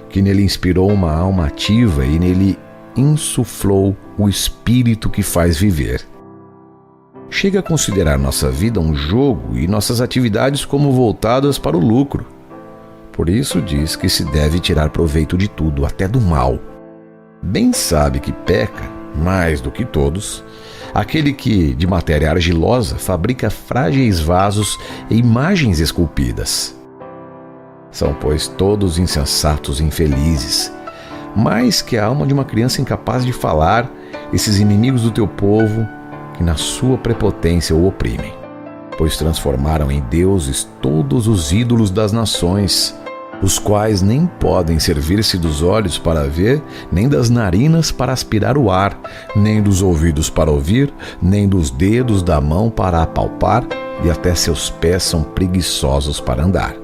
que nele inspirou uma alma ativa e nele insuflou o espírito que faz viver. Chega a considerar nossa vida um jogo e nossas atividades como voltadas para o lucro. Por isso diz que se deve tirar proveito de tudo, até do mal. Bem sabe que peca, mais do que todos, aquele que, de matéria argilosa, fabrica frágeis vasos e imagens esculpidas. São, pois, todos insensatos e infelizes, mais que a alma de uma criança incapaz de falar, esses inimigos do teu povo, que na sua prepotência o oprimem, pois transformaram em deuses todos os ídolos das nações, os quais nem podem servir-se dos olhos para ver, nem das narinas para aspirar o ar, nem dos ouvidos para ouvir, nem dos dedos da mão para apalpar, e até seus pés são preguiçosos para andar.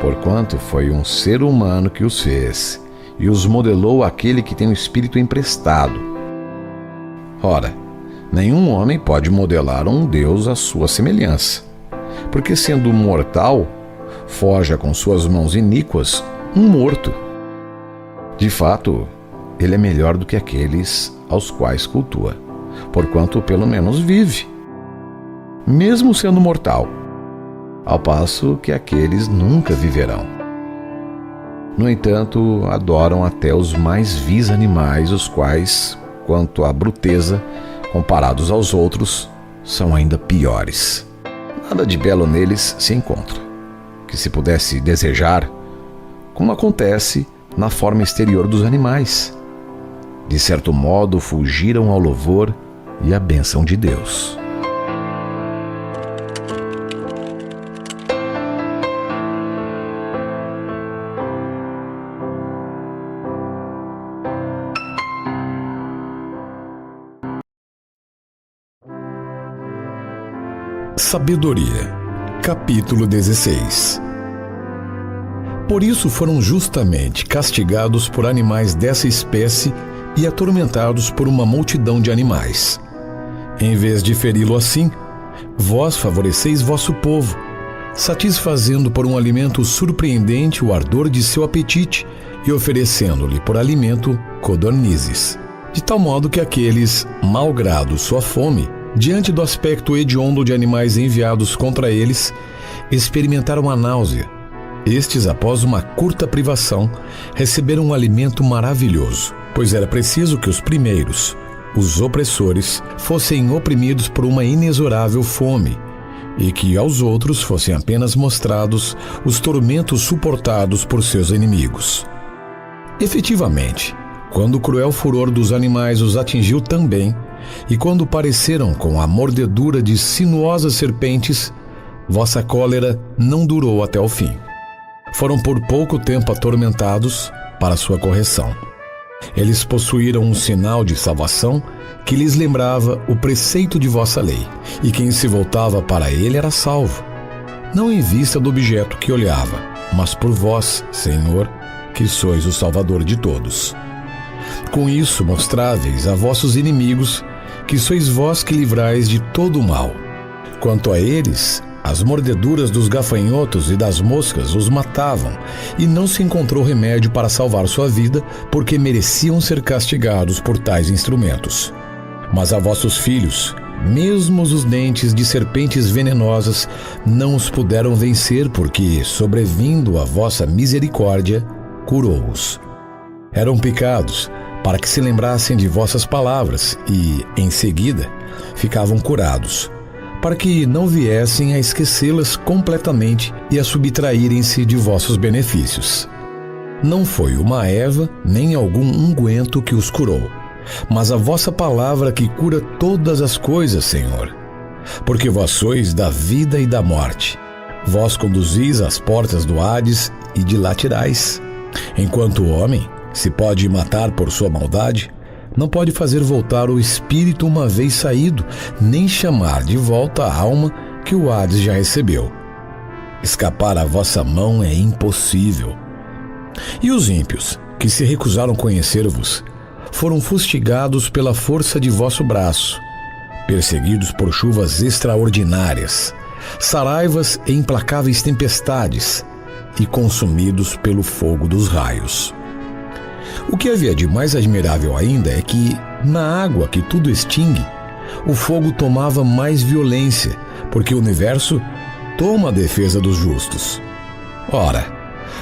Porquanto foi um ser humano que os fez, e os modelou aquele que tem o espírito emprestado. Ora, nenhum homem pode modelar um Deus à sua semelhança, porque sendo mortal, forja com suas mãos iníquas um morto. De fato, ele é melhor do que aqueles aos quais cultua, porquanto pelo menos vive, mesmo sendo mortal, ao passo que aqueles nunca viverão. No entanto, adoram até os mais vis animais, os quais, quanto à bruteza, comparados aos outros, são ainda piores. Nada de belo neles se encontra, que se pudesse desejar, como acontece na forma exterior dos animais. De certo modo, fugiram ao louvor e à bênção de Deus. Sabedoria, capítulo 16. Por isso foram justamente castigados por animais dessa espécie e atormentados por uma multidão de animais. Em vez de feri-lo assim, vós favoreceis vosso povo, satisfazendo por um alimento surpreendente o ardor de seu apetite e oferecendo-lhe por alimento codornizes, de tal modo que aqueles, malgrado sua fome, diante do aspecto hediondo de animais enviados contra eles, experimentaram a náusea. Estes, após uma curta privação, receberam um alimento maravilhoso, pois era preciso que os primeiros, os opressores, fossem oprimidos por uma inexorável fome, e que aos outros fossem apenas mostrados os tormentos suportados por seus inimigos. Efetivamente, quando o cruel furor dos animais os atingiu também, e quando pareceram com a mordedura de sinuosas serpentes, vossa cólera não durou até o fim. Foram por pouco tempo atormentados para sua correção. Eles possuíram um sinal de salvação que lhes lembrava o preceito de vossa lei, e quem se voltava para ele era salvo, não em vista do objeto que olhava, mas por vós, Senhor, que sois o Salvador de todos. Com isso mostráveis a vossos inimigos que sois vós que livrais de todo o mal. Quanto a eles, as mordeduras dos gafanhotos e das moscas os matavam, e não se encontrou remédio para salvar sua vida, porque mereciam ser castigados por tais instrumentos. Mas a vossos filhos, mesmo os dentes de serpentes venenosas, não os puderam vencer, porque, sobrevindo a vossa misericórdia, curou-os. Eram picados, para que se lembrassem de vossas palavras e, em seguida, ficavam curados, para que não viessem a esquecê-las completamente e a subtraírem-se de vossos benefícios. Não foi uma erva nem algum unguento que os curou, mas a vossa palavra que cura todas as coisas, Senhor. Porque vós sois da vida e da morte. Vós conduzis as portas do Hades e de lá tirais. Enquanto o homem se pode matar por sua maldade, não pode fazer voltar o espírito uma vez saído, nem chamar de volta a alma que o Hades já recebeu. Escapar à vossa mão é impossível. E os ímpios, que se recusaram conhecer-vos, foram fustigados pela força de vosso braço, perseguidos por chuvas extraordinárias, saraivas e implacáveis tempestades, e consumidos pelo fogo dos raios. O que havia de mais admirável ainda é que, na água que tudo extingue, o fogo tomava mais violência, porque o universo toma a defesa dos justos. Ora,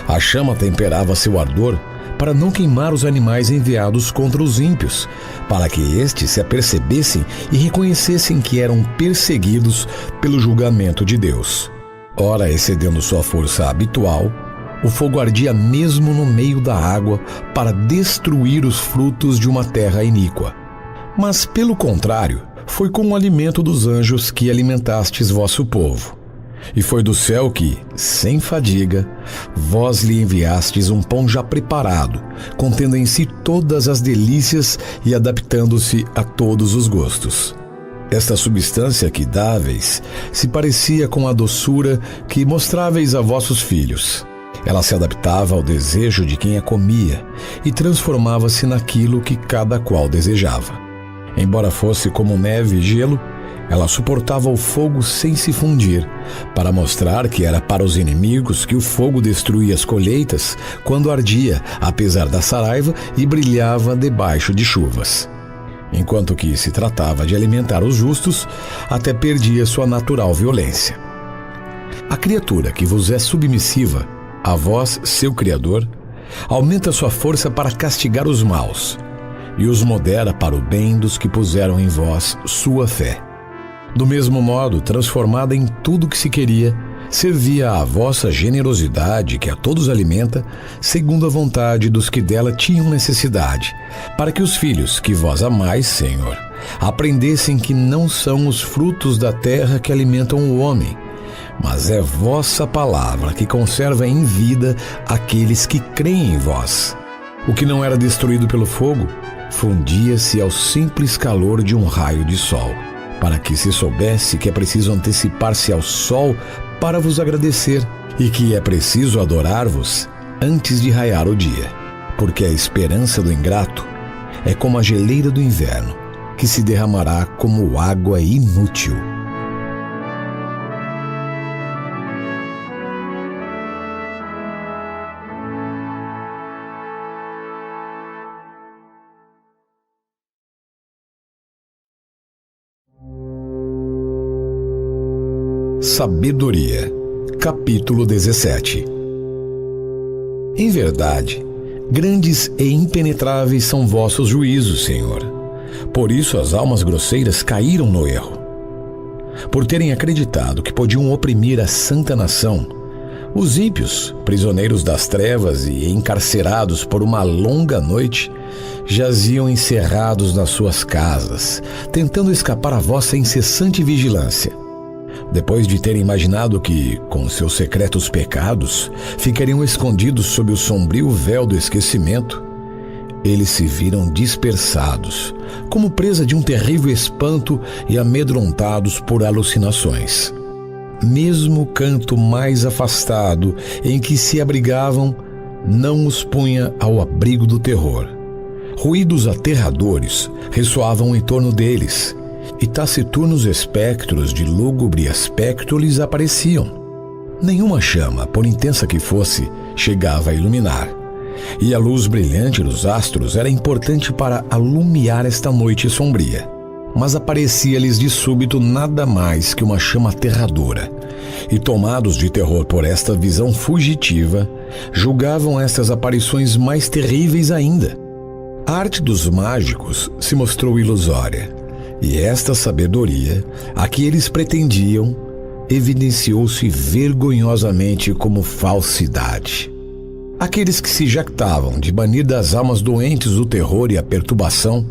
a chama temperava seu ardor para não queimar os animais enviados contra os ímpios, para que estes se apercebessem e reconhecessem que eram perseguidos pelo julgamento de Deus. Ora, excedendo sua força habitual, o fogo ardia mesmo no meio da água para destruir os frutos de uma terra iníqua. Mas, pelo contrário, foi com o alimento dos anjos que alimentastes vosso povo. E foi do céu que, sem fadiga, vós lhe enviastes um pão já preparado, contendo em si todas as delícias e adaptando-se a todos os gostos. Esta substância que dáveis se parecia com a doçura que mostráveis a vossos filhos. Ela se adaptava ao desejo de quem a comia e transformava-se naquilo que cada qual desejava. Embora fosse como neve e gelo, ela suportava o fogo sem se fundir, para mostrar que era para os inimigos que o fogo destruía as colheitas quando ardia, apesar da saraiva, e brilhava debaixo de chuvas. Enquanto que se tratava de alimentar os justos, até perdia sua natural violência. A criatura que vos é submissiva, a vós, seu Criador, aumenta sua força para castigar os maus, e os modera para o bem dos que puseram em vós sua fé. Do mesmo modo, transformada em tudo que se queria, servia à vossa generosidade, que a todos alimenta, segundo a vontade dos que dela tinham necessidade, para que os filhos que vós amais, Senhor, aprendessem que não são os frutos da terra que alimentam o homem, mas é vossa palavra que conserva em vida aqueles que creem em vós. O que não era destruído pelo fogo, fundia-se ao simples calor de um raio de sol, para que se soubesse que é preciso antecipar-se ao sol para vos agradecer, e que é preciso adorar-vos antes de raiar o dia, porque a esperança do ingrato é como a geleira do inverno, que se derramará como água inútil. Sabedoria, capítulo 17. Em verdade, grandes e impenetráveis são vossos juízos, Senhor. Por isso as almas grosseiras caíram no erro. Por terem acreditado que podiam oprimir a santa nação, os ímpios, prisioneiros das trevas e encarcerados por uma longa noite, jaziam encerrados nas suas casas, tentando escapar à vossa incessante vigilância. Depois de terem imaginado que, com seus secretos pecados, ficariam escondidos sob o sombrio véu do esquecimento, eles se viram dispersados, como presa de um terrível espanto e amedrontados por alucinações. Mesmo o canto mais afastado em que se abrigavam não os punha ao abrigo do terror. Ruídos aterradores ressoavam em torno deles, e taciturnos espectros de lúgubre aspecto lhes apareciam. Nenhuma chama, por intensa que fosse, chegava a iluminar, e a luz brilhante dos astros era importante para alumiar esta noite sombria. Mas aparecia-lhes de súbito nada mais que uma chama aterradora, e tomados de terror por esta visão fugitiva, julgavam estas aparições mais terríveis ainda. A arte dos mágicos se mostrou ilusória, e esta sabedoria, a que eles pretendiam, evidenciou-se vergonhosamente como falsidade. Aqueles que se jactavam de banir das almas doentes o terror e a perturbação,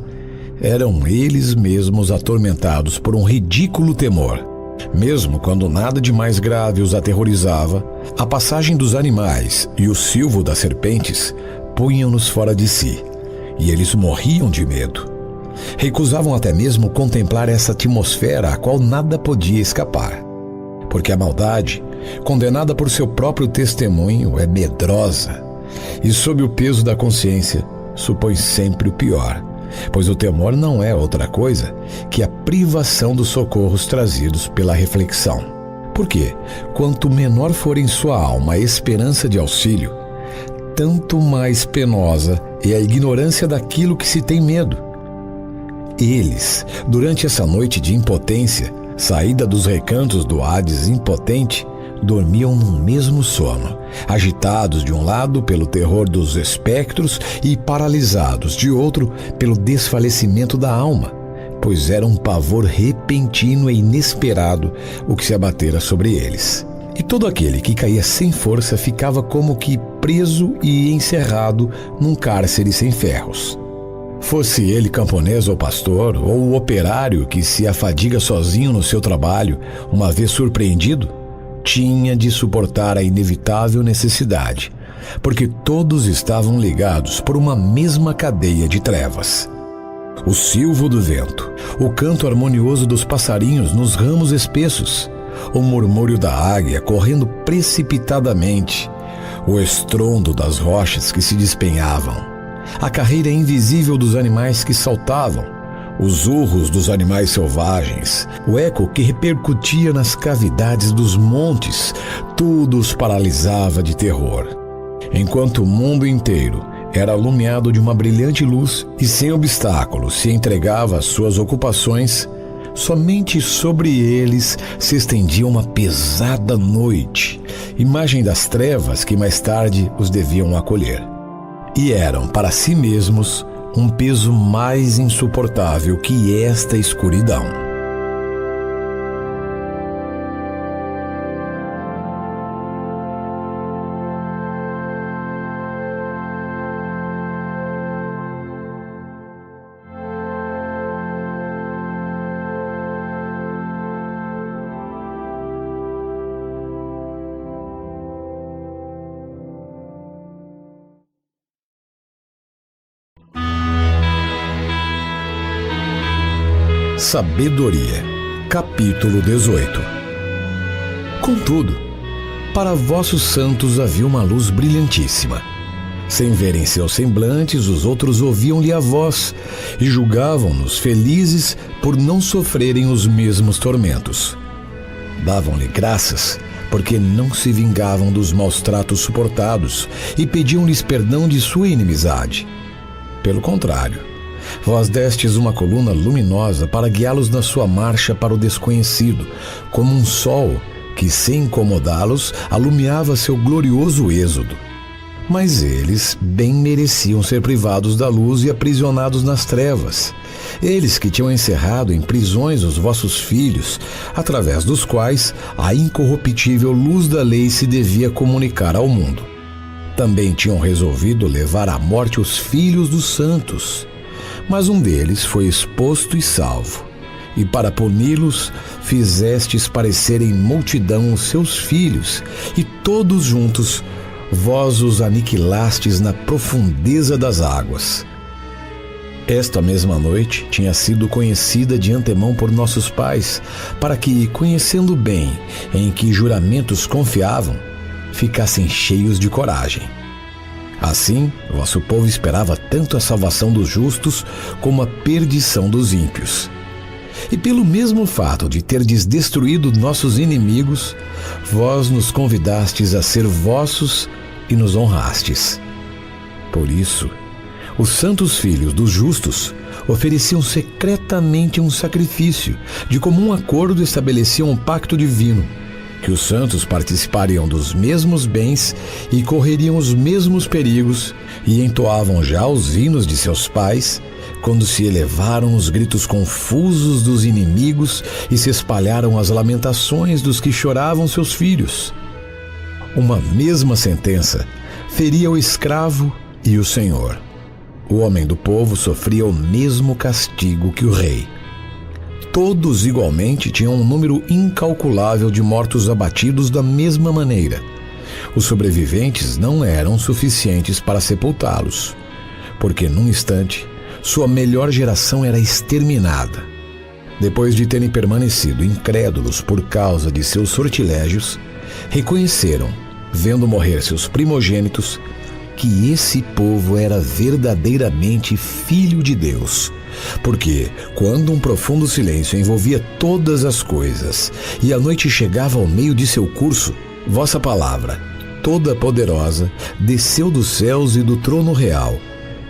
eram eles mesmos atormentados por um ridículo temor. Mesmo quando nada de mais grave os aterrorizava, a passagem dos animais e o silvo das serpentes punham-nos fora de si, e eles morriam de medo. Recusavam até mesmo contemplar essa atmosfera a qual nada podia escapar, porque a maldade, condenada por seu próprio testemunho, é medrosa, e sob o peso da consciência supõe sempre o pior, pois o temor não é outra coisa que a privação dos socorros trazidos pela reflexão. Porque, quanto menor for em sua alma a esperança de auxílio, tanto mais penosa é a ignorância daquilo que se tem medo. Eles, durante essa noite de impotência, saída dos recantos do Hades impotente, dormiam num mesmo sono, agitados de um lado pelo terror dos espectros e paralisados de outro pelo desfalecimento da alma, pois era um pavor repentino e inesperado o que se abatera sobre eles. E todo aquele que caía sem força ficava como que preso e encerrado num cárcere sem ferros. Fosse ele camponês ou pastor, ou o operário que se afadiga sozinho no seu trabalho, uma vez surpreendido, tinha de suportar a inevitável necessidade, porque todos estavam ligados por uma mesma cadeia de trevas. O silvo do vento, o canto harmonioso dos passarinhos nos ramos espessos, o murmúrio da águia correndo precipitadamente, o estrondo das rochas que se despenhavam, a carreira invisível dos animais que saltavam, os urros dos animais selvagens, o eco que repercutia nas cavidades dos montes, tudo os paralisava de terror. Enquanto o mundo inteiro era alumiado de uma brilhante luz e sem obstáculos se entregava às suas ocupações, somente sobre eles se estendia uma pesada noite, imagem das trevas que mais tarde os deviam acolher. E eram para si mesmos um peso mais insuportável que esta escuridão. Sabedoria, capítulo 18. Contudo, para vossos santos havia uma luz brilhantíssima. Sem verem seus semblantes, os outros ouviam-lhe a voz e julgavam-nos felizes por não sofrerem os mesmos tormentos. Davam-lhe graças porque não se vingavam dos maus tratos suportados e pediam-lhes perdão de sua inimizade. Pelo contrário, vós destes uma coluna luminosa para guiá-los na sua marcha para o desconhecido, como um sol que, sem incomodá-los, alumiava seu glorioso êxodo. Mas eles bem mereciam ser privados da luz e aprisionados nas trevas. Eles que tinham encerrado em prisões os vossos filhos, através dos quais a incorruptível luz da lei se devia comunicar ao mundo. Também tinham resolvido levar à morte os filhos dos santos. Mas um deles foi exposto e salvo, e para puni-los fizestes parecer em multidão os seus filhos, e todos juntos vós os aniquilastes na profundeza das águas. Esta mesma noite tinha sido conhecida de antemão por nossos pais, para que, conhecendo bem em que juramentos confiavam, ficassem cheios de coragem. Assim, vosso povo esperava tanto a salvação dos justos como a perdição dos ímpios. E pelo mesmo fato de terdes destruído nossos inimigos, vós nos convidastes a ser vossos e nos honrastes. Por isso, os santos filhos dos justos ofereciam secretamente um sacrifício, de comum acordo estabeleciam um pacto divino, que os santos participariam dos mesmos bens e correriam os mesmos perigos, e entoavam já os hinos de seus pais, quando se elevaram os gritos confusos dos inimigos e se espalharam as lamentações dos que choravam seus filhos. Uma mesma sentença feria o escravo e o senhor. o homem do povo sofria o mesmo castigo que o rei. Todos igualmente tinham um número incalculável de mortos abatidos da mesma maneira. Os sobreviventes não eram suficientes para sepultá-los, porque num instante sua melhor geração era exterminada. Depois de terem permanecido incrédulos por causa de seus sortilégios, reconheceram, vendo morrer seus primogênitos, que esse povo era verdadeiramente filho de Deus. Porque, quando um profundo silêncio envolvia todas as coisas e a noite chegava ao meio de seu curso, vossa palavra, toda poderosa, desceu dos céus e do trono real,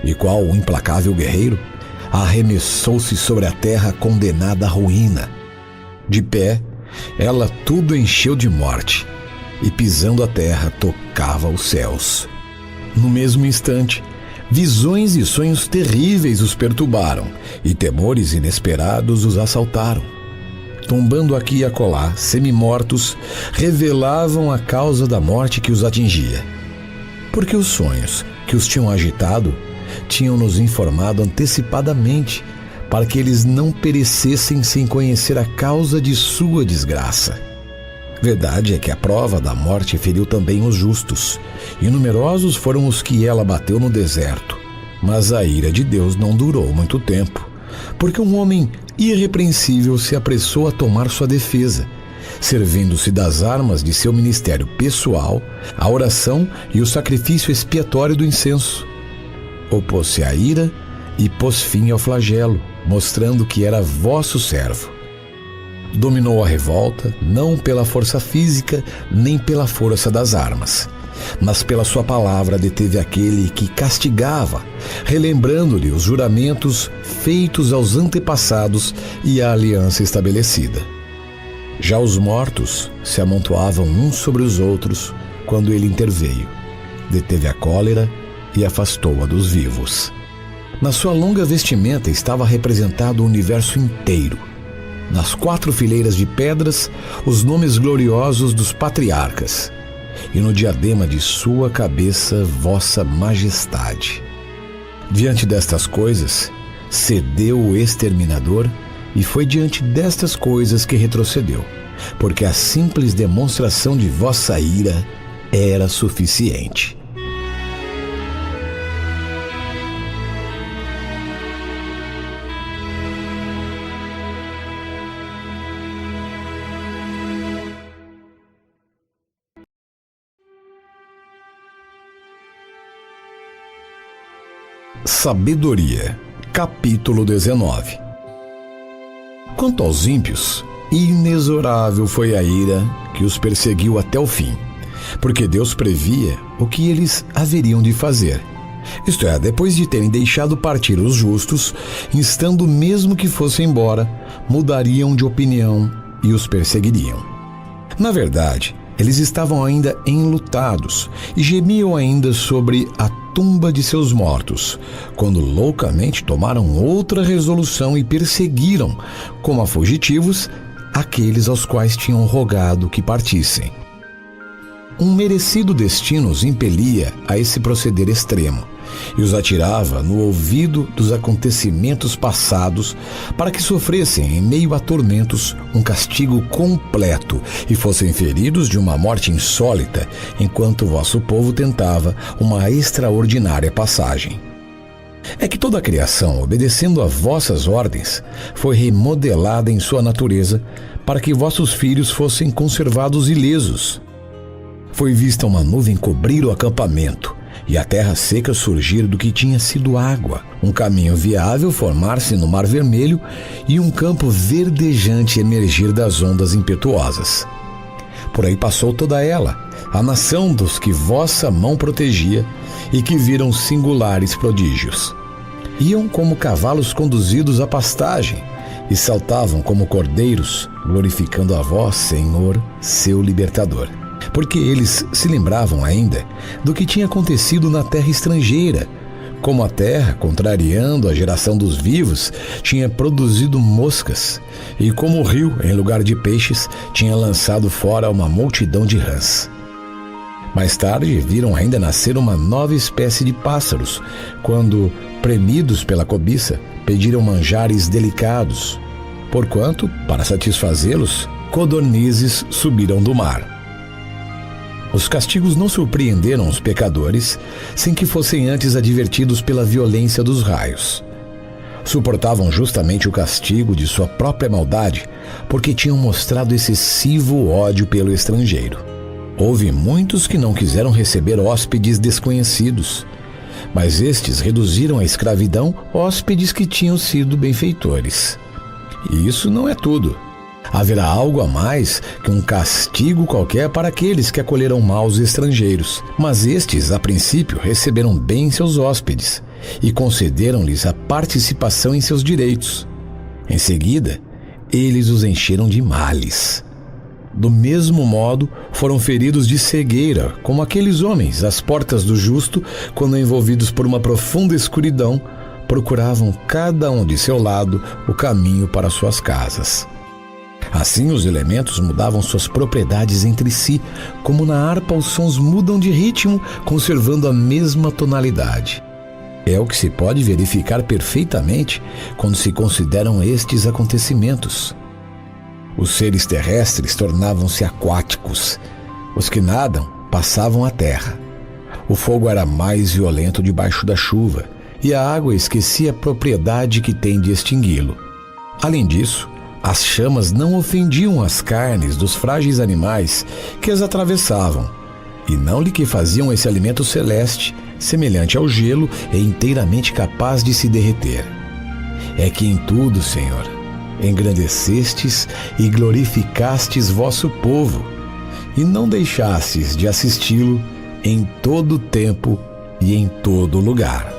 e qual o implacável guerreiro, arremessou-se sobre a terra condenada à ruína. De pé, ela tudo encheu de morte, e pisando a terra tocava os céus. No mesmo instante, visões e sonhos terríveis os perturbaram, e temores inesperados os assaltaram. Tombando aqui e acolá, semi-mortos, revelavam a causa da morte que os atingia. Porque os sonhos que os tinham agitado tinham nos informado antecipadamente para que eles não perecessem sem conhecer a causa de sua desgraça. Verdade é que a prova da morte feriu também os justos, e numerosos foram os que ela bateu no deserto. Mas a ira de Deus não durou muito tempo, porque um homem irrepreensível se apressou a tomar sua defesa, servindo-se das armas de seu ministério pessoal, a oração e o sacrifício expiatório do incenso. Opôs-se à ira e pôs fim ao flagelo, mostrando que era vosso servo. Dominou a revolta, não pela força física, nem pela força das armas, mas pela sua palavra deteve aquele que castigava, relembrando-lhe os juramentos feitos aos antepassados e a aliança estabelecida. Já os mortos se amontoavam uns sobre os outros quando ele interveio, deteve a cólera e afastou-a dos vivos. Na sua longa vestimenta estava representado o universo inteiro. Nas 4 fileiras de pedras, os nomes gloriosos dos patriarcas, e no diadema de sua cabeça, vossa majestade. Diante destas coisas, cedeu o exterminador, e foi diante destas coisas que retrocedeu, porque a simples demonstração de vossa ira era suficiente. Sabedoria, capítulo 19. Quanto aos ímpios, inexorável foi a ira que os perseguiu até o fim, porque Deus previa o que eles haveriam de fazer. Isto é, depois de terem deixado partir os justos, instando mesmo que fossem embora, mudariam de opinião e os perseguiriam. Na verdade, eles estavam ainda enlutados e gemiam ainda sobre a tumba de seus mortos, quando loucamente tomaram outra resolução e perseguiram, como a fugitivos, aqueles aos quais tinham rogado que partissem. Um merecido destino os impelia a esse proceder extremo e os atirava no ouvido dos acontecimentos passados para que sofressem, em meio a tormentos, um castigo completo e fossem feridos de uma morte insólita, enquanto o vosso povo tentava uma extraordinária passagem. É que toda a criação, obedecendo a vossas ordens, foi remodelada em sua natureza para que vossos filhos fossem conservados ilesos. Foi vista uma nuvem cobrir o acampamento e a terra seca surgir do que tinha sido água, um caminho viável formar-se no Mar Vermelho e um campo verdejante emergir das ondas impetuosas. Por aí passou toda ela, a nação dos que vossa mão protegia e que viram singulares prodígios. Iam como cavalos conduzidos à pastagem e saltavam como cordeiros, glorificando a vós, Senhor, seu libertador. Porque eles se lembravam ainda do que tinha acontecido na terra estrangeira, como a terra, contrariando a geração dos vivos, tinha produzido moscas, e como o rio, em lugar de peixes, tinha lançado fora uma multidão de rãs. Mais tarde, viram ainda nascer uma nova espécie de pássaros, quando, premidos pela cobiça, pediram manjares delicados, porquanto, para satisfazê-los, codornizes subiram do mar. Os castigos não surpreenderam os pecadores, sem que fossem antes advertidos pela violência dos raios. Suportavam justamente o castigo de sua própria maldade, porque tinham mostrado excessivo ódio pelo estrangeiro. Houve muitos que não quiseram receber hóspedes desconhecidos, mas estes reduziram à escravidão hóspedes que tinham sido benfeitores. E isso não é tudo. Haverá algo a mais que um castigo qualquer para aqueles que acolheram mal os estrangeiros. Mas estes, a princípio, receberam bem seus hóspedes e concederam-lhes a participação em seus direitos. Em seguida, eles os encheram de males. Do mesmo modo, foram feridos de cegueira, como aqueles homens às portas do justo, quando envolvidos por uma profunda escuridão, procuravam cada um de seu lado o caminho para suas casas. Assim, os elementos mudavam suas propriedades entre si, como na harpa os sons mudam de ritmo, conservando a mesma tonalidade. É o que se pode verificar perfeitamente quando se consideram estes acontecimentos. Os seres terrestres tornavam-se aquáticos. Os que nadam passavam à terra. O fogo era mais violento debaixo da chuva, e a água esquecia a propriedade que tem de extingui-lo. Além disso, as chamas não ofendiam as carnes dos frágeis animais que as atravessavam, e não lhe que faziam esse alimento celeste, semelhante ao gelo e inteiramente capaz de se derreter. É que em tudo, Senhor, engrandecestes e glorificastes vosso povo, e não deixastes de assisti-lo em todo tempo e em todo lugar.